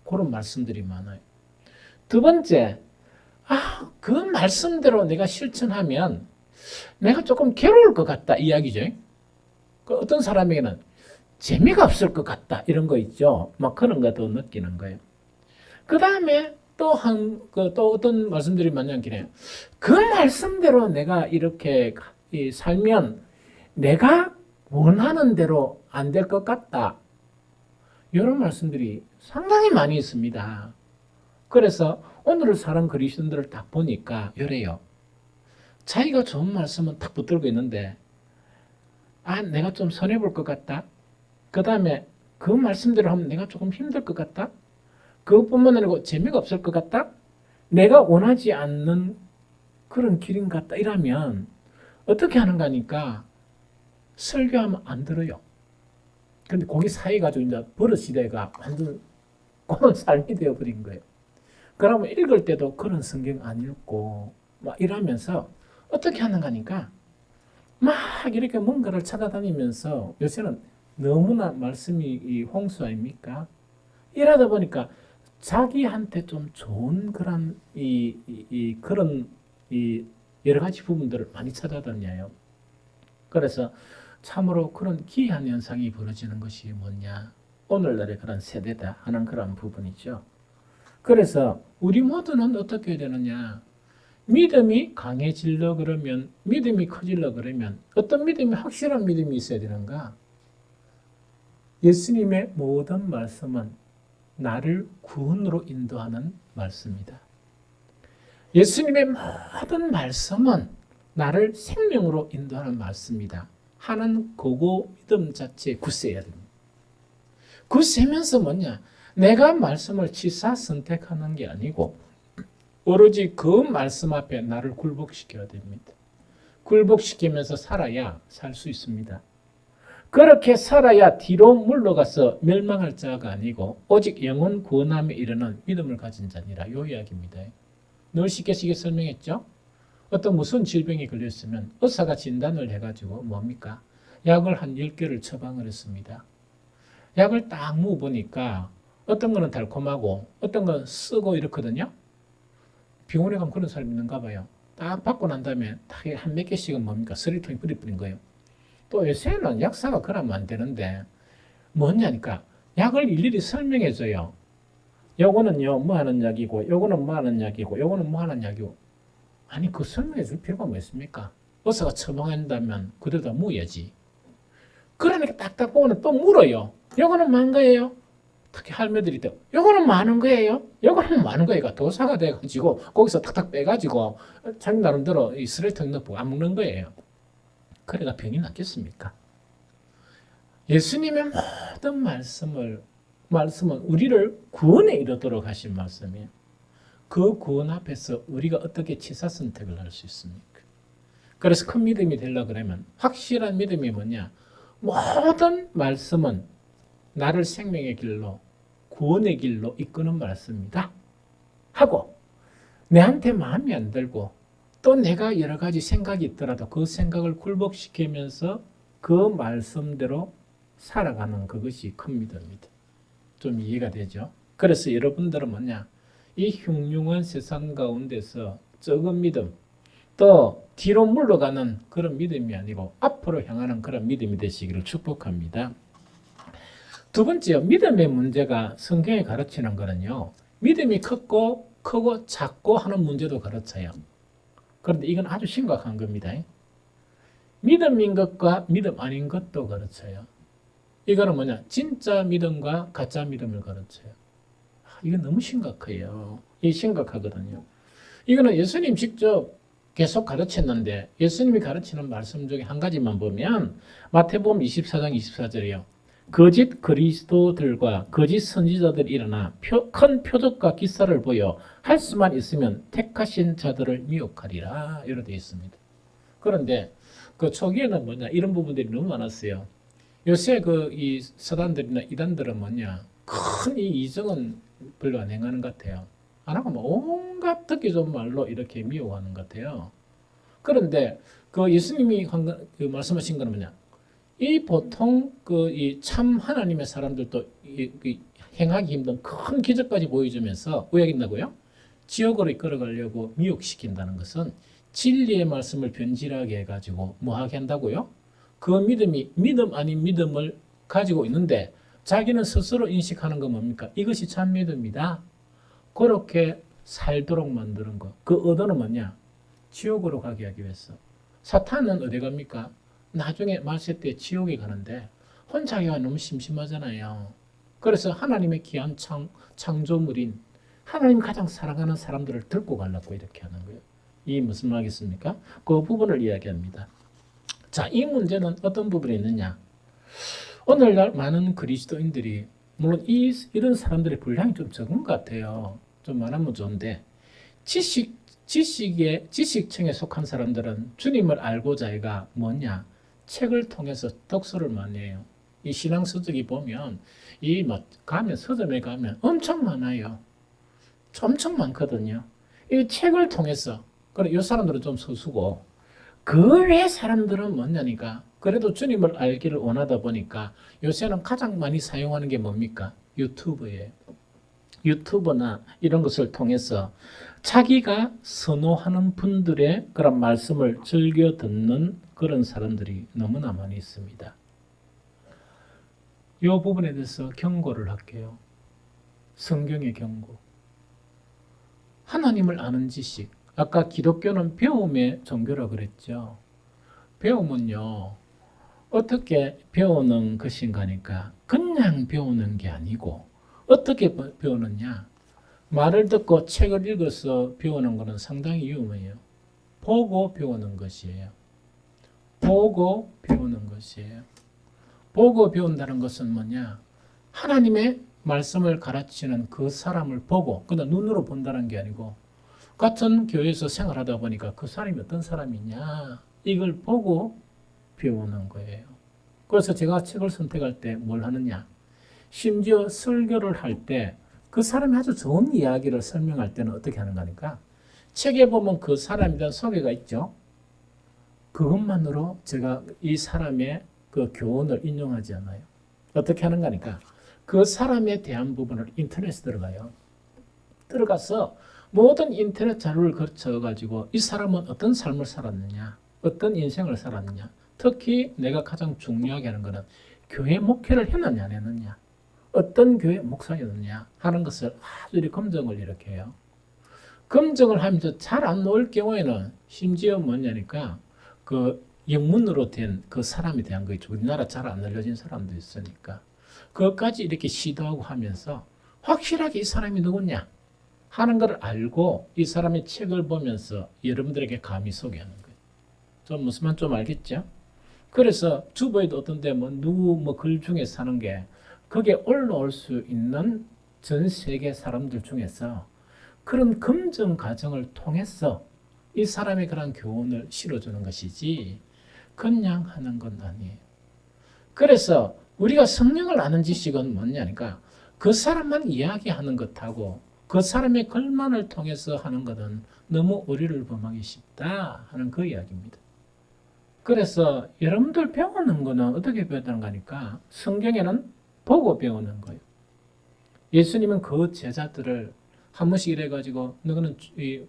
A: 그런 말씀들이 많아요. 두 번째, 그 말씀대로 내가 실천하면 내가 조금 괴로울 것 같다, 이야기죠. 어떤 사람에게는 재미가 없을 것 같다, 이런 거 있죠. 막 그런 것도 느끼는 거예요. 그 다음에 또 어떤 말씀들이 많냐면, 그 말씀대로 내가 이렇게 살면 내가 원하는 대로 안 될 것 같다. 이런 말씀들이 상당히 많이 있습니다. 그래서 오늘을 사는 그리스도인들을 딱 보니까 이래요. 자기가 좋은 말씀은 딱 붙들고 있는데 내가 좀 손해볼 것 같다. 그 다음에 그 말씀대로 하면 내가 조금 힘들 것 같다. 그것뿐만 아니고 재미가 없을 것 같다. 내가 원하지 않는 그런 길인 것 같다. 이러면 어떻게 하는가 하니까 설교하면 안 들어요. 근데 거기 사이가지고 이제 버릇시대가 완전 그런 삶이 되어버린 거예요. 그러면 읽을 때도 그런 성경 안 읽고 막 이러면서 어떻게 하는가 하니까 막 이렇게 뭔가를 찾아다니면서 요새는 너무나 말씀이 홍수 아닙니까? 이러다 보니까 자기한테 좀 좋은 그런 그런 여러 가지 부분들을 많이 찾아다녀요. 그래서 참으로 그런 기이한 현상이 벌어지는 것이 뭐냐? 오늘날의 그런 세대다 하는 그런 부분이죠. 그래서 우리 모두는 어떻게 해야 되느냐? 믿음이 강해지려 그러면, 믿음이 커지려 그러면 어떤 믿음이, 확실한 믿음이 있어야 되는가? 예수님의 모든 말씀은 나를 구원으로 인도하는 말씀이다. 예수님의 모든 말씀은 나를 생명으로 인도하는 말씀이다 하는 그거 믿음 자체에 굳세야 됩니다. 굳세면서 뭐냐? 내가 말씀을 취사 선택하는 게 아니고 오로지 그 말씀 앞에 나를 굴복시켜야 됩니다. 굴복시키면서 살아야 살 수 있습니다. 그렇게 살아야 뒤로 물러가서 멸망할 자가 아니고 오직 영혼 구원함에 이르는 믿음을 가진 자니라, 요 이야기입니다. 늘 쉽게 설명했죠? 어떤 무슨 질병이 걸렸으면 의사가 진단을 해가지고 뭡니까? 약을 한 10개를 처방을 했습니다. 약을 딱 먹어보니까 어떤 거는 달콤하고 어떤 건 쓰고 이렇거든요. 병원에 가면 그런 사람이 있는가 봐요. 딱 받고 난 다음에 한 몇 개씩은 뭡니까? 쓰레기통에 뿌린 거예요. 또 요새는 약사가 그러면 안 되는데 뭐냐니까 약을 일일이 설명해줘요. 요거는요 뭐 하는 약이고 요거는 뭐 하는 약이고 요거는 뭐 하는 약이고. 아니 그 설명해 줄 필요가 뭐 있습니까? 의사가 처방한다면 그대로 다 먹어야지. 그러니까 딱딱 보고는 또 물어요. 요거는 뭐 하는 거예요? 특히 할매들이 또 요거는 뭐 하는 거예요? 요거는 뭐 하는 거예요? 도사가 돼가지고 거기서 탁탁 빼가지고 자기 나름대로 이 쓰레기통에 넣고 안 먹는 거예요. 그래가 병이 낫겠습니까? 예수님의 모든 말씀은 우리를 구원에 이르도록 하신 말씀이에요. 그 구원 앞에서 우리가 어떻게 취사 선택을 할 수 있습니까? 그래서 큰 믿음이 되려고 그러면 확실한 믿음이 뭐냐? 모든 말씀은 나를 생명의 길로, 구원의 길로 이끄는 말씀이다 하고 내한테 마음에 안 들고 또 내가 여러 가지 생각이 있더라도 그 생각을 굴복시키면서 그 말씀대로 살아가는 그것이 큰 믿음입니다. 좀 이해가 되죠? 그래서 여러분들은 뭐냐? 이 흉흉한 세상 가운데서 적은 믿음, 또 뒤로 물러가는 그런 믿음이 아니고 앞으로 향하는 그런 믿음이 되시기를 축복합니다. 두 번째요. 믿음의 문제가 성경에 가르치는 거는요. 믿음이 크고 작고 하는 문제도 가르쳐요. 그런데 이건 아주 심각한 겁니다. 믿음인 것과 믿음 아닌 것도 가르쳐요. 이거는 뭐냐? 진짜 믿음과 가짜 믿음을 가르쳐요. 이건 너무 심각해요. 이 심각하거든요. 이거는 예수님 직접 계속 가르쳤는데 예수님이 가르치는 말씀 중에 한 가지만 보면 마태복음 24장 24절이요. 거짓 그리스도들과 거짓 선지자들이 일어나 큰 표적과 기사를 보여 할 수만 있으면 택하신 자들을 미혹하리라 이렇게 되어 있습니다. 그런데 그 초기에는 뭐냐 이런 부분들이 너무 많았어요. 요새 이 사단들이나 이단들은 뭐냐 큰 이 이정은 별로 안 행하는 것 같아요. 안 하고 뭐 온갖 듣기 좋은 말로 이렇게 미혹하는 것 같아요. 그런데 그 예수님이 말씀하신 건 뭐냐? 이 보통 이 참 하나님의 사람들도 행하기 힘든 큰 기적까지 보여주면서 왜 한다고요? 지옥으로 이끌어가려고 미혹시킨다는 것은 진리의 말씀을 변질하게 해가지고 뭐 하게 한다고요? 그 믿음이 믿음 아닌 믿음을 가지고 있는데 자기는 스스로 인식하는 건 뭡니까? 이것이 참 믿음이다. 그렇게 살도록 만드는 거. 그 의도는 뭐냐? 지옥으로 가게 하기 위해서. 사탄은 어디 갑니까? 나중에 말세 때 지옥에 가는데 혼자 가기가 너무 심심하잖아요. 그래서 하나님의 귀한 창조물인 하나님 가장 사랑하는 사람들을 들고 가려고 이렇게 하는 거예요. 이 무슨 말이겠습니까? 그 부분을 이야기합니다. 자, 이 문제는 어떤 부분이 있느냐? 오늘날 많은 그리스도인들이 물론 이런 사람들의 분량이 좀 적은 것 같아요. 좀 많으면 좋은데 지식층에 속한 사람들은 주님을 알고자 해가 뭐냐? 책을 통해서 독서를 많이 해요. 이 신앙 서적이 보면 서점에 가면 엄청 많아요. 엄청 많거든요. 이 책을 통해서 그래 이 사람들은 좀 소수고 그 외 사람들은 뭐냐니까 그래도 주님을 알기를 원하다 보니까 요새는 가장 많이 사용하는 게 뭡니까? 유튜브예요. 유튜브나 이런 것을 통해서 자기가 선호하는 분들의 그런 말씀을 즐겨 듣는 그런 사람들이 너무나 많이 있습니다. 이 부분에 대해서 경고를 할게요. 성경의 경고. 하나님을 아는 지식. 아까 기독교는 배움의 종교라고 그랬죠. 배움은요. 어떻게 배우는 것인가 하니까 그냥 배우는 게 아니고 어떻게 배우느냐. 말을 듣고 책을 읽어서 배우는 것은 상당히 위험해요. 보고 배우는 것이에요. 보고 배우는 것이에요. 보고 배운다는 것은 뭐냐? 하나님의 말씀을 가르치는 그 사람을 보고 그냥 눈으로 본다는 게 아니고 같은 교회에서 생활하다 보니까 그 사람이 어떤 사람이냐 이걸 보고 배우는 거예요. 그래서 제가 책을 선택할 때 뭘 하느냐? 심지어 설교를 할 때 그 사람이 아주 좋은 이야기를 설명할 때는 어떻게 하는가 하니까 책에 보면 그 사람에 대한 소개가 있죠. 그것만으로 제가 이 사람의 그 교훈을 인용하지 않아요. 어떻게 하는가 하니까 그 사람에 대한 부분을 인터넷에 들어가요. 들어가서 모든 인터넷 자료를 거쳐가지고 이 사람은 어떤 삶을 살았느냐, 어떤 인생을 살았느냐, 특히 내가 가장 중요하게 하는 것은 교회 목회를 했느냐 안 했느냐, 어떤 교회 목사였느냐 하는 것을 아주 이렇게 검증을 이렇게 해요. 검증을 하면서 잘 안 나올 경우에는 심지어 뭐냐니까 그 영문으로 된 그 사람에 대한 거 있죠. 우리나라 잘 안 알려진 사람도 있으니까 그것까지 이렇게 시도하고 하면서 확실하게 이 사람이 누구냐 하는 걸 알고 이 사람의 책을 보면서 여러분들에게 감히 소개하는 거예요. 좀 무슨 말 좀 알겠죠? 그래서 주보에도 어떤 데 누구 글 중에 사는 게 그게 올라올 수 있는 전 세계 사람들 중에서 그런 검증 과정을 통해서 이 사람의 그런 교훈을 실어주는 것이지 그냥 하는 건 아니에요. 그래서 우리가 성령을 아는 지식은 뭐냐니까 그 사람만 이야기하는 것하고 그 사람의 글만을 통해서 하는 것은 너무 오류를 범하기 쉽다 하는 그 이야기입니다. 그래서 여러분들 배우는 거는 어떻게 배우는 거니까 성경에는 보고 배우는 거예요. 예수님은 그 제자들을 한 번씩 이래가지고 너는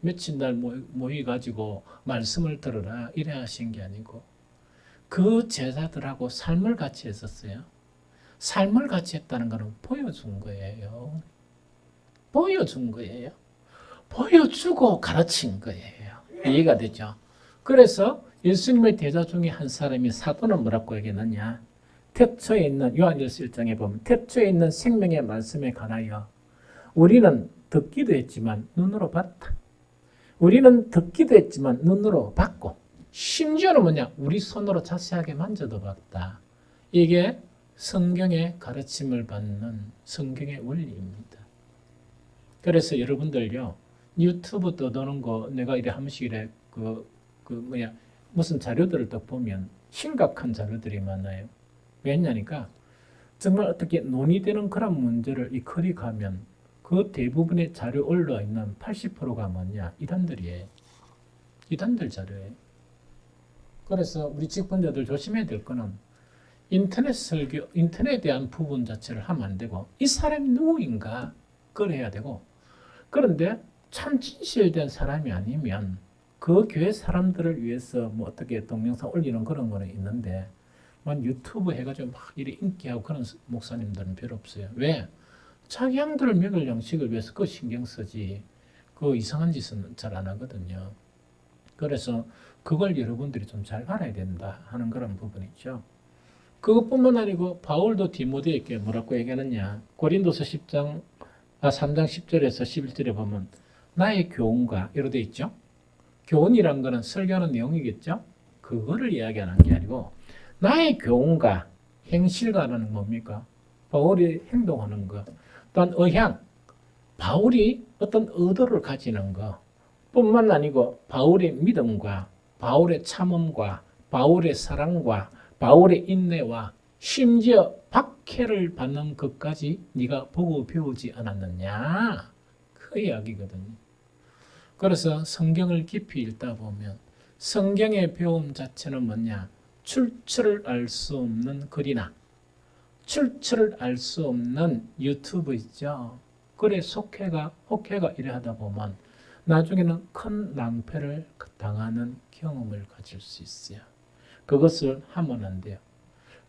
A: 며칠 날 모여가지고 말씀을 들으라 이래 하신 게 아니고 그 제자들하고 삶을 같이 했었어요. 삶을 같이 했다는 것은 보여준 거예요. 보여준 거예요. 보여주고 가르친 거예요. 이해가 되죠? 그래서 예수님의 제자 중에 한 사람이 사도는 뭐라고 얘기했느냐? 태초에 있는 요한일서 1장에 보면 태초에 있는 생명의 말씀에 관하여 우리는 듣기도 했지만 눈으로 봤다. 우리는 듣기도 했지만 눈으로 봤고 심지어는 뭐냐? 우리 손으로 자세하게 만져도 봤다. 이게 성경의 가르침을 받는 성경의 원리입니다. 그래서 여러분들요 유튜브 떠도는 거 내가 이래 한 번씩 이래 무슨 자료들을 딱 보면 심각한 자료들이 많아요. 왜냐니까 정말 어떻게 논의되는 그런 문제를 이 클릭하면 그 대부분의 자료 올라 있는 80%가 뭐냐? 이단들이에요. 이단들 자료예요. 그래서 우리 직분자들 조심해야 될 거는 인터넷 설교, 인터넷에 대한 부분 자체를 하면 안 되고 이 사람이 누구인가 그걸 해야 되고 그런데 참 진실된 사람이 아니면 그 교회 사람들을 위해서 뭐 어떻게 동영상 올리는 그런 거는 있는데 유튜브 해가지고 막 이래 인기하고 그런 목사님들은 별로 없어요. 왜? 자기 양들을 먹일 양식을 위해서 그 신경 쓰지 그 이상한 짓은 잘 안 하거든요. 그래서 그걸 여러분들이 좀 잘 알아야 된다 하는 그런 부분이죠. 그것뿐만 아니고 바울도 디모데에게 뭐라고 얘기하느냐? 고린도서 3장 10절에서 11절에 보면 나의 교훈과 이렇게 돼 있죠. 교훈이란 거는 설교하는 내용이겠죠. 그거를 이야기하는 게 아니고 나의 교훈과 행실과는 뭡니까? 바울이 행동하는 것. 또한 의향, 바울이 어떤 의도를 가지는 것 뿐만 아니고 바울의 믿음과 바울의 참음과 바울의 사랑과 바울의 인내와 심지어 박해를 받는 것까지 네가 보고 배우지 않았느냐? 그 이야기거든요. 그래서 성경을 깊이 읽다 보면 성경의 배움 자체는 뭐냐? 출처를 알 수 없는 글이나 출처를 알 수 없는 유튜브 있죠. 그래 혹해가 이래 하다 보면 나중에는 큰 낭패를 당하는 경험을 가질 수 있어요. 그것을 하면 안 돼요.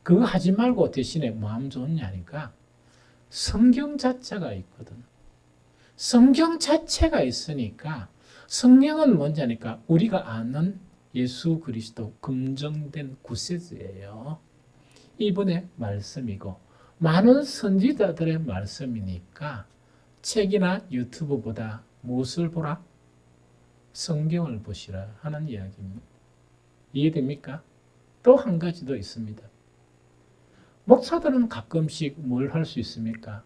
A: 그거 하지 말고 대신에 뭐 하면 좋냐니까 성경 자체가 있거든. 성경 자체가 있으니까 성경은 뭔지니까 우리가 아는 예수 그리스도 검증된 구세주예요. 이분의 말씀이고 많은 선지자들의 말씀이니까 책이나 유튜브보다 무엇을 보라? 성경을 보시라 하는 이야기입니다. 이해됩니까? 또 한 가지 더 있습니다. 목사들은 가끔씩 뭘 할 수 있습니까?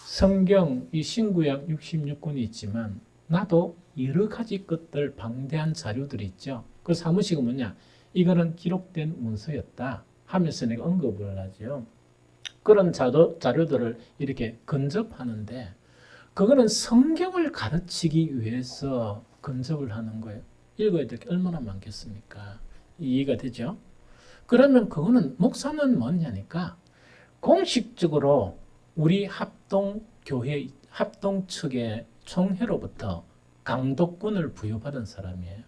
A: 성경 이 신구약 66권이 있지만 나도 여러 가지 것들 방대한 자료들이 있죠. 그래서 한 번씩은 뭐냐? 이거는 기록된 문서였다 하면서 내가 언급을 하죠. 그런 자료들을 이렇게 근접하는데 그거는 성경을 가르치기 위해서 근접을 하는 거예요. 읽어야 될 게 얼마나 많겠습니까? 이해가 되죠? 그러면 그거는 목사는 뭐냐니까 공식적으로 우리 합동교회, 합동 측의 총회로부터 강독권을 부여받은 사람이에요.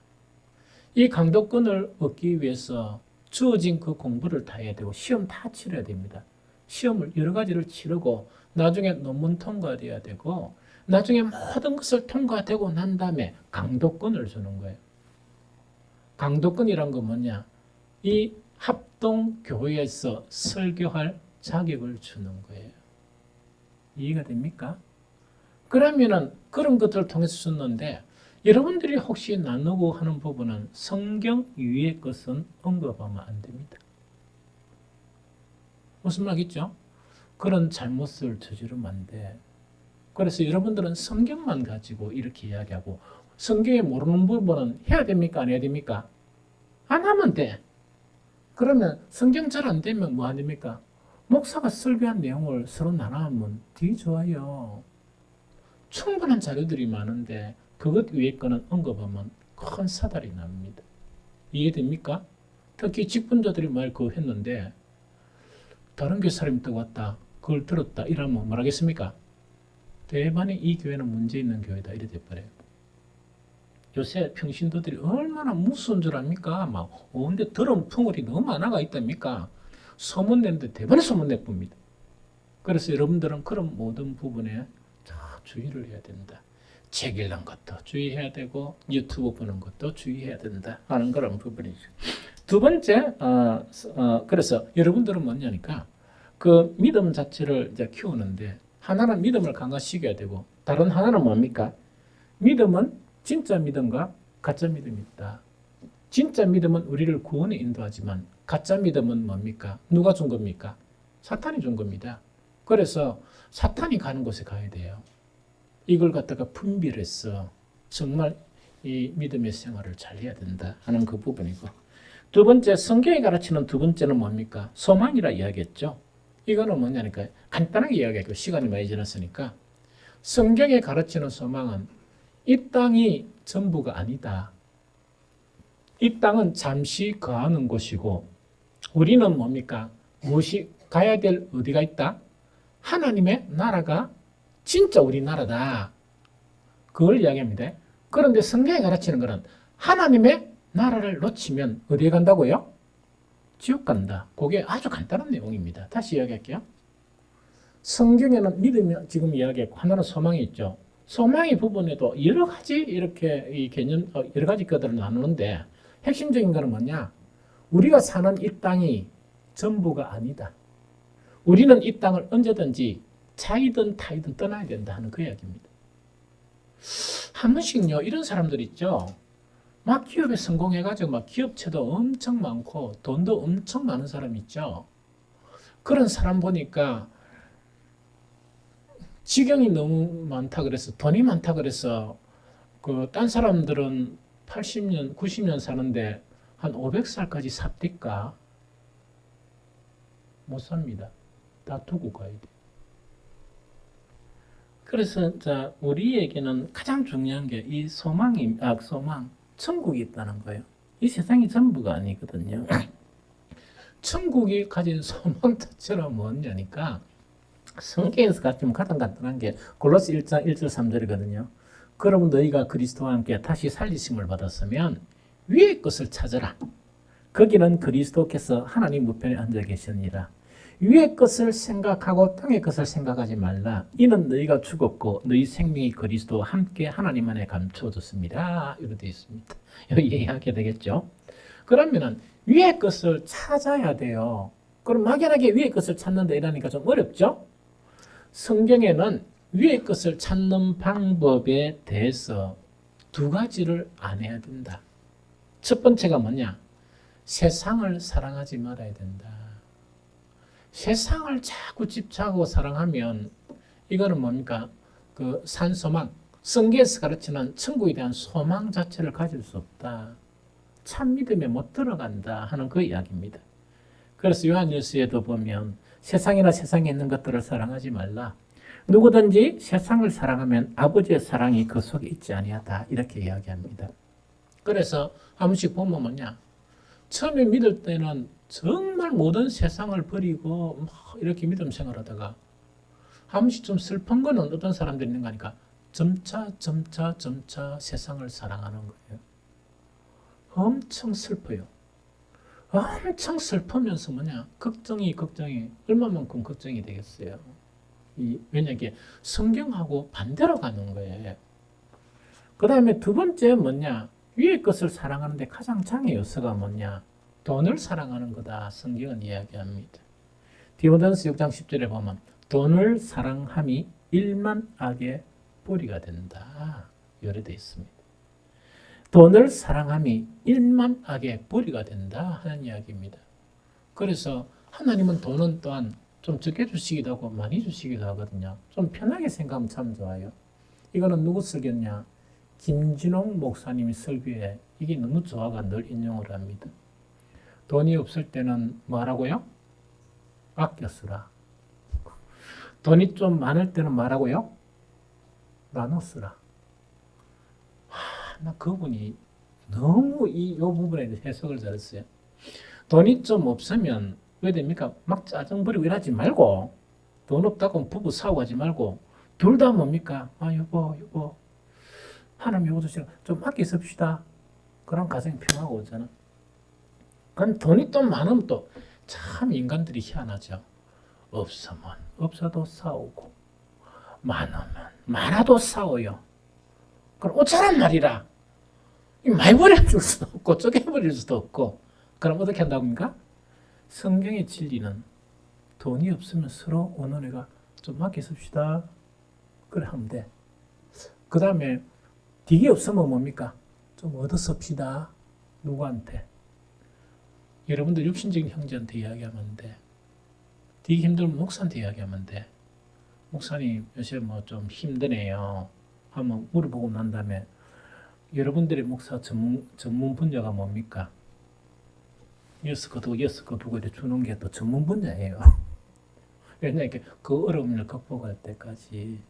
A: 이 강독권을 얻기 위해서 주어진 그 공부를 다 해야 되고 시험 다 치러야 됩니다. 시험을 여러 가지를 치르고 나중에 논문 통과돼야 되고 나중에 모든 것을 통과되고 난 다음에 강독권을 주는 거예요. 강독권이란 건 뭐냐? 이 합동교회에서 설교할 자격을 주는 거예요. 이해가 됩니까? 그러면은 그런 것들을 통해서 줬는데 여러분들이 혹시 나누고 하는 부분은 성경 위의 것은 언급하면 안 됩니다. 무슨 말이겠죠? 그런 잘못을 저지르면 안 돼. 그래서 여러분들은 성경만 가지고 이렇게 이야기하고 성경에 모르는 부분은 해야 됩니까? 안 해야 됩니까? 안 하면 돼. 그러면 성경 잘 안 되면 뭐 안 됩니까? 목사가 설교한 내용을 서로 나눠하면 되게 좋아요. 충분한 자료들이 많은데 그것 위에 거는 언급하면 큰 사달이 납니다. 이해됩니까? 특히 직분자들이 말 그거 했는데 다른 교회 사람이 또 왔다. 그걸 들었다. 이러면 뭐라겠습니까? 대반이 이 교회는 문제 있는 교회다. 이래 돼버려요. 요새 평신도들이 얼마나 무서운 줄 압니까? 막 온데 더러운 풍월이 너무 많아가 있답니까? 소문내는데 대반에 소문내봅니다. 그래서 여러분들은 그런 모든 부분에 다 주의를 해야 된다. 책 읽는 것도 주의해야 되고 유튜브 보는 것도 주의해야 된다 하는 그런 부분이죠. 두 번째, 그래서 여러분들은 뭐냐니까 그 믿음 자체를 이제 키우는데 하나는 믿음을 강화시켜야 되고 다른 하나는 뭡니까? 믿음은 진짜 믿음과 가짜 믿음이 있다. 진짜 믿음은 우리를 구원에 인도하지만 가짜 믿음은 뭡니까? 누가 준 겁니까? 사탄이 준 겁니다. 그래서 사탄이 가는 곳에 가야 돼요. 이걸 갖다가 분별해서 정말 이 믿음의 생활을 잘 해야 된다 하는 그 부분이고 두 번째 성경이 가르치는 두 번째는 뭡니까? 소망이라 이야기했죠. 이거는 뭐냐니까 간단하게 이야기하고 시간이 많이 지났으니까 성경에 가르치는 소망은 이 땅이 전부가 아니다. 이 땅은 잠시 거하는 곳이고 우리는 뭡니까? 무엇이 가야 될 어디가 있다? 하나님의 나라가 진짜 우리 나라다. 그걸 이야기합니다. 그런데 성경이 가르치는 것은 하나님의 나라를 놓치면 어디에 간다고요? 지옥 간다. 그게 아주 간단한 내용입니다. 다시 이야기할게요. 성경에는 믿음이 지금 이야기했고 하나는 소망이 있죠. 소망의 부분에도 여러 가지 이렇게 이 개념 여러 가지 것들을 나누는데 핵심적인 것은 뭐냐? 우리가 사는 이 땅이 전부가 아니다. 우리는 이 땅을 언제든지 차이든 타이든 떠나야 된다 하는 그 이야기입니다. 한 번씩요 이런 사람들 있죠. 막 기업에 성공해가지고 막 기업체도 엄청 많고 돈도 엄청 많은 사람 있죠. 그런 사람 보니까 지경이 너무 많다 그래서 돈이 많다 그래서 그 딴 사람들은 80년, 90년 사는데 한 500살까지 삽니까? 못 삽니다. 다 두고 가야 돼. 그래서 자 우리에게는 가장 중요한 게 이 소망이 소망, 천국이 있다는 거예요. 이 세상이 전부가 아니거든요. 천국이 가진 소망 자체가 뭐냐니까 성경에서 가르치면 가장 간단한 게 골로새 1장 1절 3절이거든요. 그러면 너희가 그리스도와 함께 다시 살리심을 받았으면 위의 것을 찾으라. 거기는 그리스도께서 하나님 우편에 앉아 계시니라. 위의 것을 생각하고 땅의 것을 생각하지 말라. 이는 너희가 죽었고 너희 생명이 그리스도와 함께 하나님 안에 감추어졌습니다. 이렇게 되어 있습니다. 여기 이해하게 되겠죠? 그러면은 위의 것을 찾아야 돼요. 그럼 막연하게 위의 것을 찾는다 이러니까 좀 어렵죠? 성경에는 위의 것을 찾는 방법에 대해서 두 가지를 안 해야 된다. 첫 번째가 뭐냐? 세상을 사랑하지 말아야 된다. 세상을 자꾸 집착하고 사랑하면 이거는 뭡니까? 그 산소망, 성경에서 가르치는 천국에 대한 소망 자체를 가질 수 없다. 참 믿음에 못 들어간다 하는 그 이야기입니다. 그래서 요한일서에도 보면 세상이나 세상에 있는 것들을 사랑하지 말라. 누구든지 세상을 사랑하면 아버지의 사랑이 그 속에 있지 아니하다. 이렇게 이야기합니다. 그래서 한 번씩 보면 뭐냐? 처음에 믿을 때는 정말 모든 세상을 버리고 막 이렇게 믿음 생활하다가 한 번씩 좀 슬픈 거는 어떤 사람들이 있는 거니까 점차 세상을 사랑하는 거예요. 엄청 슬퍼요. 엄청 슬프면서 뭐냐? 걱정이 얼마만큼 걱정이 되겠어요. 왜냐 이게 성경하고 반대로 가는 거예요. 그 다음에 두 번째 뭐냐? 위의 것을 사랑하는데 가장 장애 요소가 뭐냐? 돈을 사랑하는 거다. 성경은 이야기합니다. 디모데전서 6장 10절에 보면 돈을 사랑함이 일만 악의 뿌리가 된다. 이렇게 되어 있습니다. 돈을 사랑함이 일만 악의 뿌리가 된다 하는 이야기입니다. 그래서 하나님은 돈은 또한 좀 적게 주시기도 하고 많이 주시기도 하거든요. 좀 편하게 생각하면 참 좋아요. 이거는 누구 설교냐? 김진홍 목사님이 설교에 이게 너무 좋아가 늘 인용을 합니다. 돈이 없을 때는 뭐라고요? 아껴 쓰라. 돈이 좀 많을 때는 뭐라고요? 나눠 쓰라. 나 그분이 너무 요 부분에 대해서 해석을 잘했어요. 돈이 좀 없으면 왜 됩니까? 막 짜증 부리고 이러지 말고, 돈 없다고 부부 싸우고 하지 말고, 둘 다 뭡니까? 아, 여보, 하나님 요것도 싫어. 좀 아껴 씁시다. 그럼 가정이 평화가 오잖아. 그럼 돈이 또 많으면 또 참 인간들이 희한하죠. 없으면 없어도 싸우고, 많으면 많아도 싸워요. 그럼 어쩌란 말이라. 많이 버려줄 수도 없고, 쪼개버릴 수도 없고, 그럼 어떻게 한다고입니까? 성경의 진리는 돈이 없으면 서로 어느 애가 좀 아껴 씁시다. 그래 하면 돼. 그 다음에 딜이 없으면 뭡니까? 좀 얻어 씁시다. 누구한테? 여러분들 육신적인 형제한테 이야기하면 돼. 딜이 힘들면 목사한테 이야기하면 돼. 목사님 요새 뭐 좀 힘드네요. 한번 물어보고 난 다음에 여러분들의 목사 전문 분야가 뭡니까? 여스코 두고 이렇게 주는 게 또 전문 분야예요. 왜냐하면 그 어려움을 극복할 때까지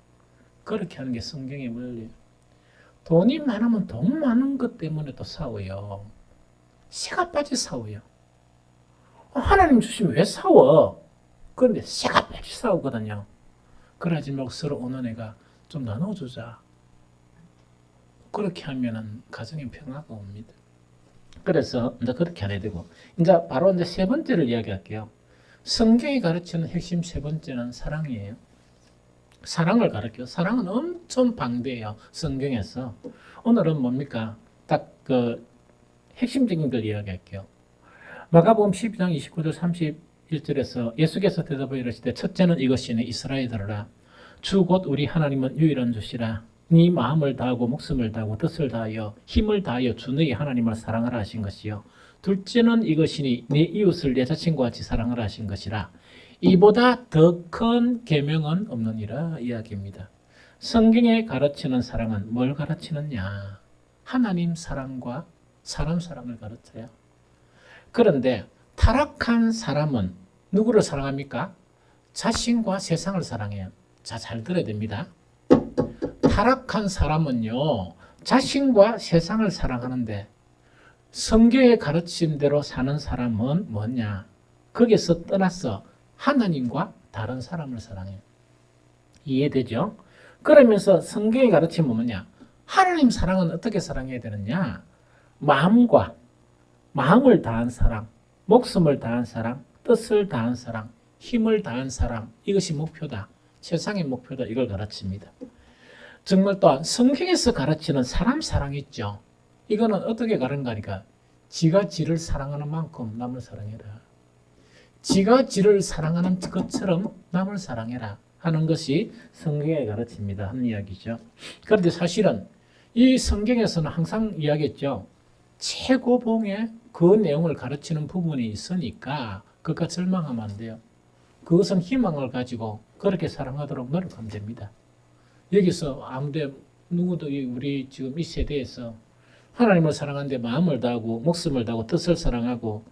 A: 그렇게 하는 게 성경의 원리. 돈이 많으면 돈 많은 것 때문에 또 싸워요. 새가 빠지 싸워요. 하나님 주시면 왜 싸워? 그런데 새가 빠지 싸우거든요. 그러지 말고 서로 어느 애가 좀 나눠주자. 그렇게 하면은 가정에 평화가 옵니다. 그래서 이제 그렇게 하야 되고, 이제 바로 이제 세 번째를 이야기할게요. 성경이 가르치는 핵심 세 번째는 사랑이에요. 사랑을 가르쳐요. 사랑은 엄청 방대해요. 성경에서. 오늘은 뭡니까? 딱 그 핵심적인 걸 이야기할게요. 마가복음 12장 29절 31절에서 예수께서 대답하여 이르시되 첫째는 이것이니 이스라엘 들으라. 주 곧 우리 하나님은 유일한 주시라. 네 마음을 다하고 목숨을 다하고 뜻을 다하여 힘을 다하여 주 너희 하나님을 사랑하라 하신 것이요. 둘째는 이것이니 네 이웃을 내 자신과 같이 사랑하라 하신 것이라. 이보다 더 큰 계명은 없느니라 이야기입니다. 성경에 가르치는 사랑은 뭘 가르치느냐? 하나님 사랑과 사람 사랑을 가르쳐요. 그런데 타락한 사람은 누구를 사랑합니까? 자신과 세상을 사랑해요. 자, 잘 들어야 됩니다. 타락한 사람은요, 자신과 세상을 사랑하는데 성경에 가르친 대로 사는 사람은 뭐냐? 거기서 떠나서 하나님과 다른 사람을 사랑해요. 이해되죠? 그러면서 성경이 가르치면 뭐냐? 하나님 사랑은 어떻게 사랑해야 되느냐? 마음을 다한 사랑, 목숨을 다한 사랑, 뜻을 다한 사랑, 힘을 다한 사랑, 이것이 목표다. 세상의 목표다. 이걸 가르칩니다. 정말 또한 성경에서 가르치는 사람 사랑 있죠. 이거는 어떻게 가르치는가? 지가 지를 사랑하는 만큼 남을 사랑해라. 지가 지를 사랑하는 것처럼 남을 사랑해라 하는 것이 성경에 가르칩니다. 하는 이야기죠. 그런데 사실은 이 성경에서는 항상 이야기했죠. 최고봉의 그 내용을 가르치는 부분이 있으니까 그것과 절망하면 안 돼요. 그것은 희망을 가지고 그렇게 사랑하도록 노력하면 됩니다. 여기서 아무데 누구도 우리 지금 이 세대에서 하나님을 사랑하는데 마음을 다하고 목숨을 다하고 뜻을 사랑하고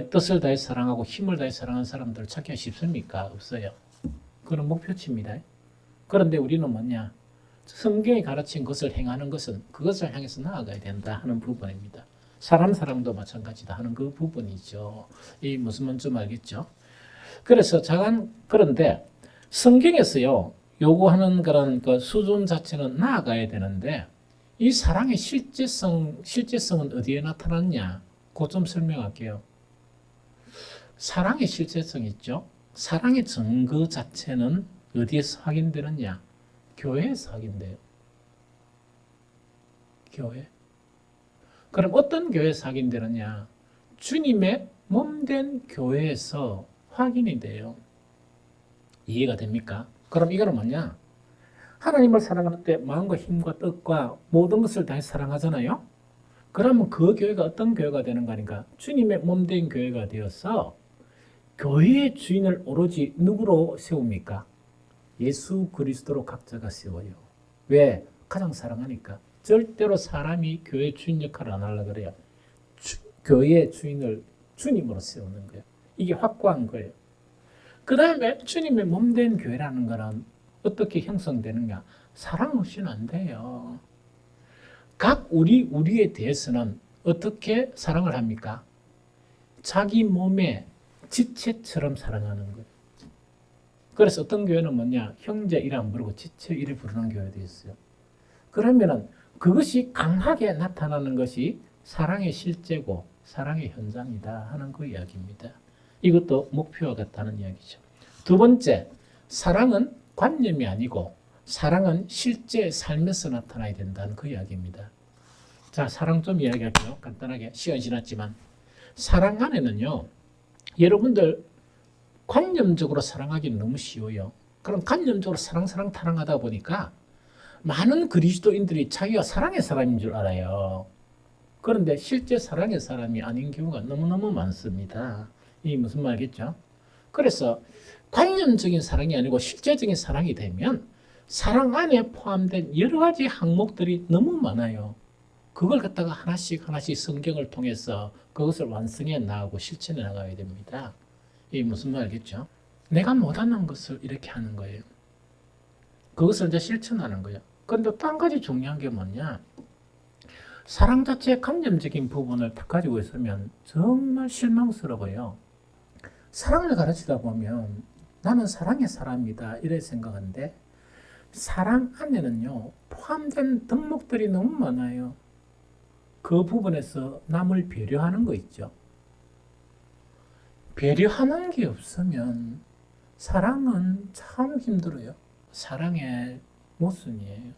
A: 뜻을 다해 사랑하고 힘을 다해 사랑하는 사람들을 찾기가 쉽습니까? 없어요. 그건 목표치입니다. 그런데 우리는 뭐냐? 성경이 가르친 것을 행하는 것은 그것을 향해서 나아가야 된다 하는 부분입니다. 사람 사랑도 마찬가지다 하는 그 부분이죠. 이 무슨 말인지 좀 알겠죠? 그래서 그런데 성경에서요, 요구하는 그런 그 수준 자체는 나아가야 되는데 이 사랑의 실제성은 어디에 나타났냐? 그거 좀 설명할게요. 사랑의 실제성 있죠? 사랑의 증거 자체는 어디에서 확인되느냐? 교회에서 확인돼요. 교회. 그럼 어떤 교회에서 확인되느냐? 주님의 몸된 교회에서 확인이 돼요. 이해가 됩니까? 그럼 이거는 뭐냐? 하나님을 사랑할 때 마음과 힘과 뜻과 모든 것을 다해 사랑하잖아요? 그러면 그 교회가 어떤 교회가 되는 거니까? 주님의 몸된 교회가 되어서 교회의 주인을 오로지 누구로 세웁니까? 예수 그리스도로 각자가 세워요. 왜? 가장 사랑하니까. 절대로 사람이 교회 주인 역할을 안 하려고 그래요. 교회의 주인을 주님으로 세우는 거예요. 이게 확고한 거예요. 그 다음에 주님의 몸된 교회라는 거는 어떻게 형성되는가? 사랑 없이는 안 돼요. 각 우리에 대해서는 어떻게 사랑을 합니까? 자기 몸의 지체처럼 사랑하는 거예요. 그래서 어떤 교회는 뭐냐? 형제 이름 안 부르고 지체 이름 부르는 교회도 있어요. 그러면은 그것이 강하게 나타나는 것이 사랑의 실제고 사랑의 현장이다 하는 그 이야기입니다. 이것도 목표와 같다는 이야기죠. 두 번째, 사랑은 관념이 아니고 사랑은 실제 삶에서 나타나야 된다는 그 이야기입니다. 자, 사랑 좀 이야기할게요. 간단하게. 시간이 지났지만. 사랑 안에는요, 여러분들 관념적으로 사랑하기는 너무 쉬워요. 그럼 관념적으로 사랑 타랑하다 보니까 많은 그리스도인들이 자기가 사랑의 사람인 줄 알아요. 그런데 실제 사랑의 사람이 아닌 경우가 너무너무 많습니다. 이 무슨 말이겠죠? 그래서 관념적인 사랑이 아니고 실제적인 사랑이 되면 사랑 안에 포함된 여러 가지 항목들이 너무 많아요. 그걸 갖다가 하나씩 성경을 통해서 그것을 완성해 나가고 실천해 나가야 됩니다. 이 무슨 말이겠죠? 내가 못하는 것을 이렇게 하는 거예요. 그것을 이제 실천하는 거예요. 그런데 또 한 가지 중요한 게 뭐냐? 사랑 자체의 관념적인 부분을 딱 가지고 있으면 정말 실망스러워요. 사랑을 가르치다 보면 나는 사랑의 사람이다 이래 생각하는데 사랑 안에는요 포함된 덕목들이 너무 많아요. 그 부분에서 남을 배려하는 거 있죠. 배려하는 게 없으면 사랑은 참 힘들어요. 사랑의 모순이에요.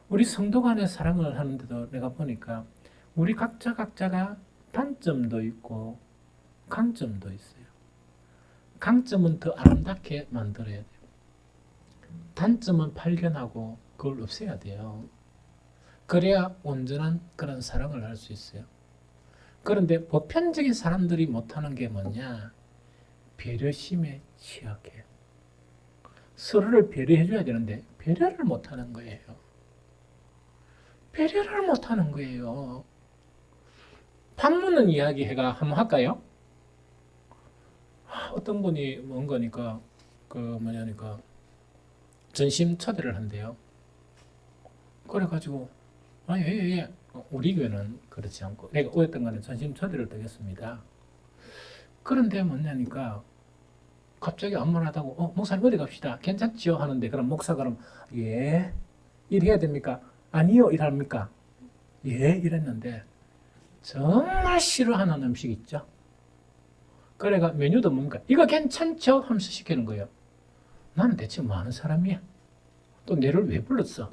A: 우리 성도 간의 사랑을 하는데도 내가 보니까 우리 각자가 단점도 있고 강점도 있어요. 강점은 더 아름답게 만들어야 돼요. 단점은 발견하고 그걸 없애야 돼요. 그래야 온전한 그런 사랑을 할 수 있어요. 그런데 보편적인 사람들이 못하는 게 뭐냐? 배려심에 취약해요. 서로를 배려해줘야 되는데 배려를 못하는 거예요. 배려를 못하는 거예요. 밥 먹는 이야기 해가 한번 할까요? 어떤 분이 뭔가니까 뭐냐니까 전심 초대를 한대요. 그래가지고 예. 우리 교회는 그렇지 않고 내가 오였던 거는 전심 초대를 드렸습니다. 그런데 뭐냐니까 갑자기 아무 말 하다고 목사님 어디 갑시다. 괜찮지요? 하는데 그럼 목사가 그럼 예 일해야 됩니까? 아니요 일합니까? 예 이랬는데 정말 싫어하는 음식 있죠? 그래가 메뉴도 뭡니까? 이거 괜찮죠? 하면서 시키는 거예요. 나는 대체 뭐 하는 사람이야? 또 내를 왜 불렀어?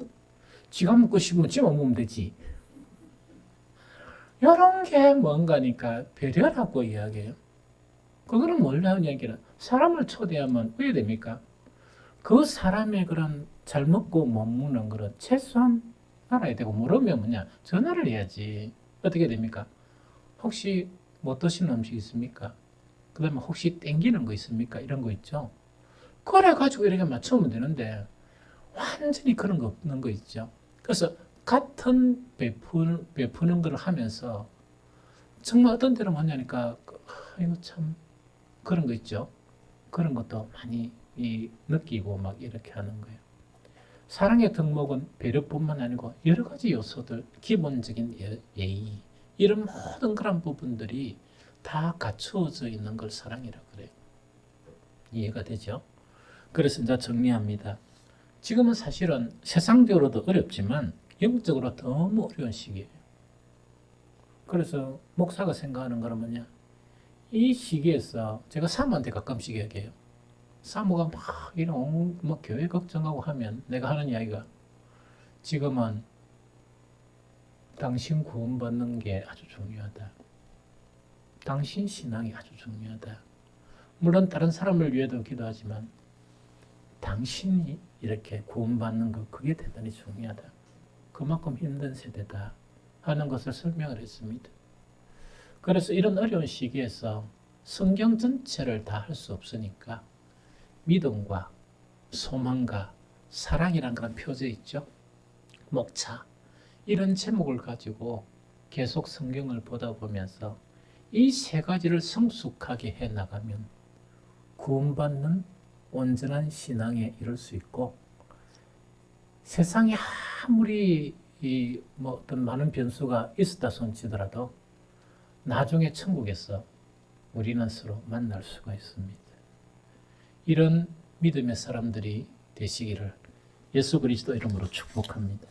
A: 지가 먹고 싶으면 지가 먹으면 되지. 이런 게 뭔가니까 배려라고 이야기해요. 그거는 뭐냐는 얘기는 사람을 초대하면 왜 됩니까? 그 사람의 그런 잘 먹고 못 먹는 그런 최소한 알아야 되고 모르면 뭐냐 전화를 해야지. 어떻게 됩니까? 혹시 못 드시는 음식 있습니까? 그 다음에 혹시 땡기는 거 있습니까? 이런 거 있죠. 그래가지고 이렇게 맞추면 되는데 완전히 그런 거 없는 거 있죠. 그래서 같은 베푸는 걸 하면서 정말 어떤 때는 뭐냐니까 이거 참 그런 거 있죠. 그런 것도 많이 느끼고 막 이렇게 하는 거예요. 사랑의 덕목은 배려뿐만 아니고 여러 가지 요소들, 기본적인 예의, 이런 모든 그런 부분들이 다 갖추어져 있는 걸 사랑이라고 그래요. 이해가 되죠? 그래서 이제 정리합니다. 지금은 사실은 세상적으로도 어렵지만 영적으로 너무 어려운 시기예요. 그래서 목사가 생각하는 거는 뭐냐? 이 시기에서 제가 사모한테 가끔씩 얘기해요. 사모가 막 이런 뭐 교회 걱정하고 하면 내가 하는 이야기가 지금은 당신 구원받는 게 아주 중요하다. 당신 신앙이 아주 중요하다. 물론 다른 사람을 위해도 기도하지만 당신이 이렇게 구원받는 것 그게 대단히 중요하다. 그만큼 힘든 세대다 하는 것을 설명을 했습니다. 그래서 이런 어려운 시기에서 성경 전체를 다 할 수 없으니까 믿음과 소망과 사랑이란 그런 표제 있죠. 목차 이런 제목을 가지고 계속 성경을 보다 보면서 이 세 가지를 성숙하게 해 나가면 구원받는 온전한 신앙에 이룰 수 있고 세상에 아무리 이 뭐 어떤 많은 변수가 있었다 손치더라도 나중에 천국에서 우리는 서로 만날 수가 있습니다. 이런 믿음의 사람들이 되시기를 예수 그리스도 이름으로 축복합니다.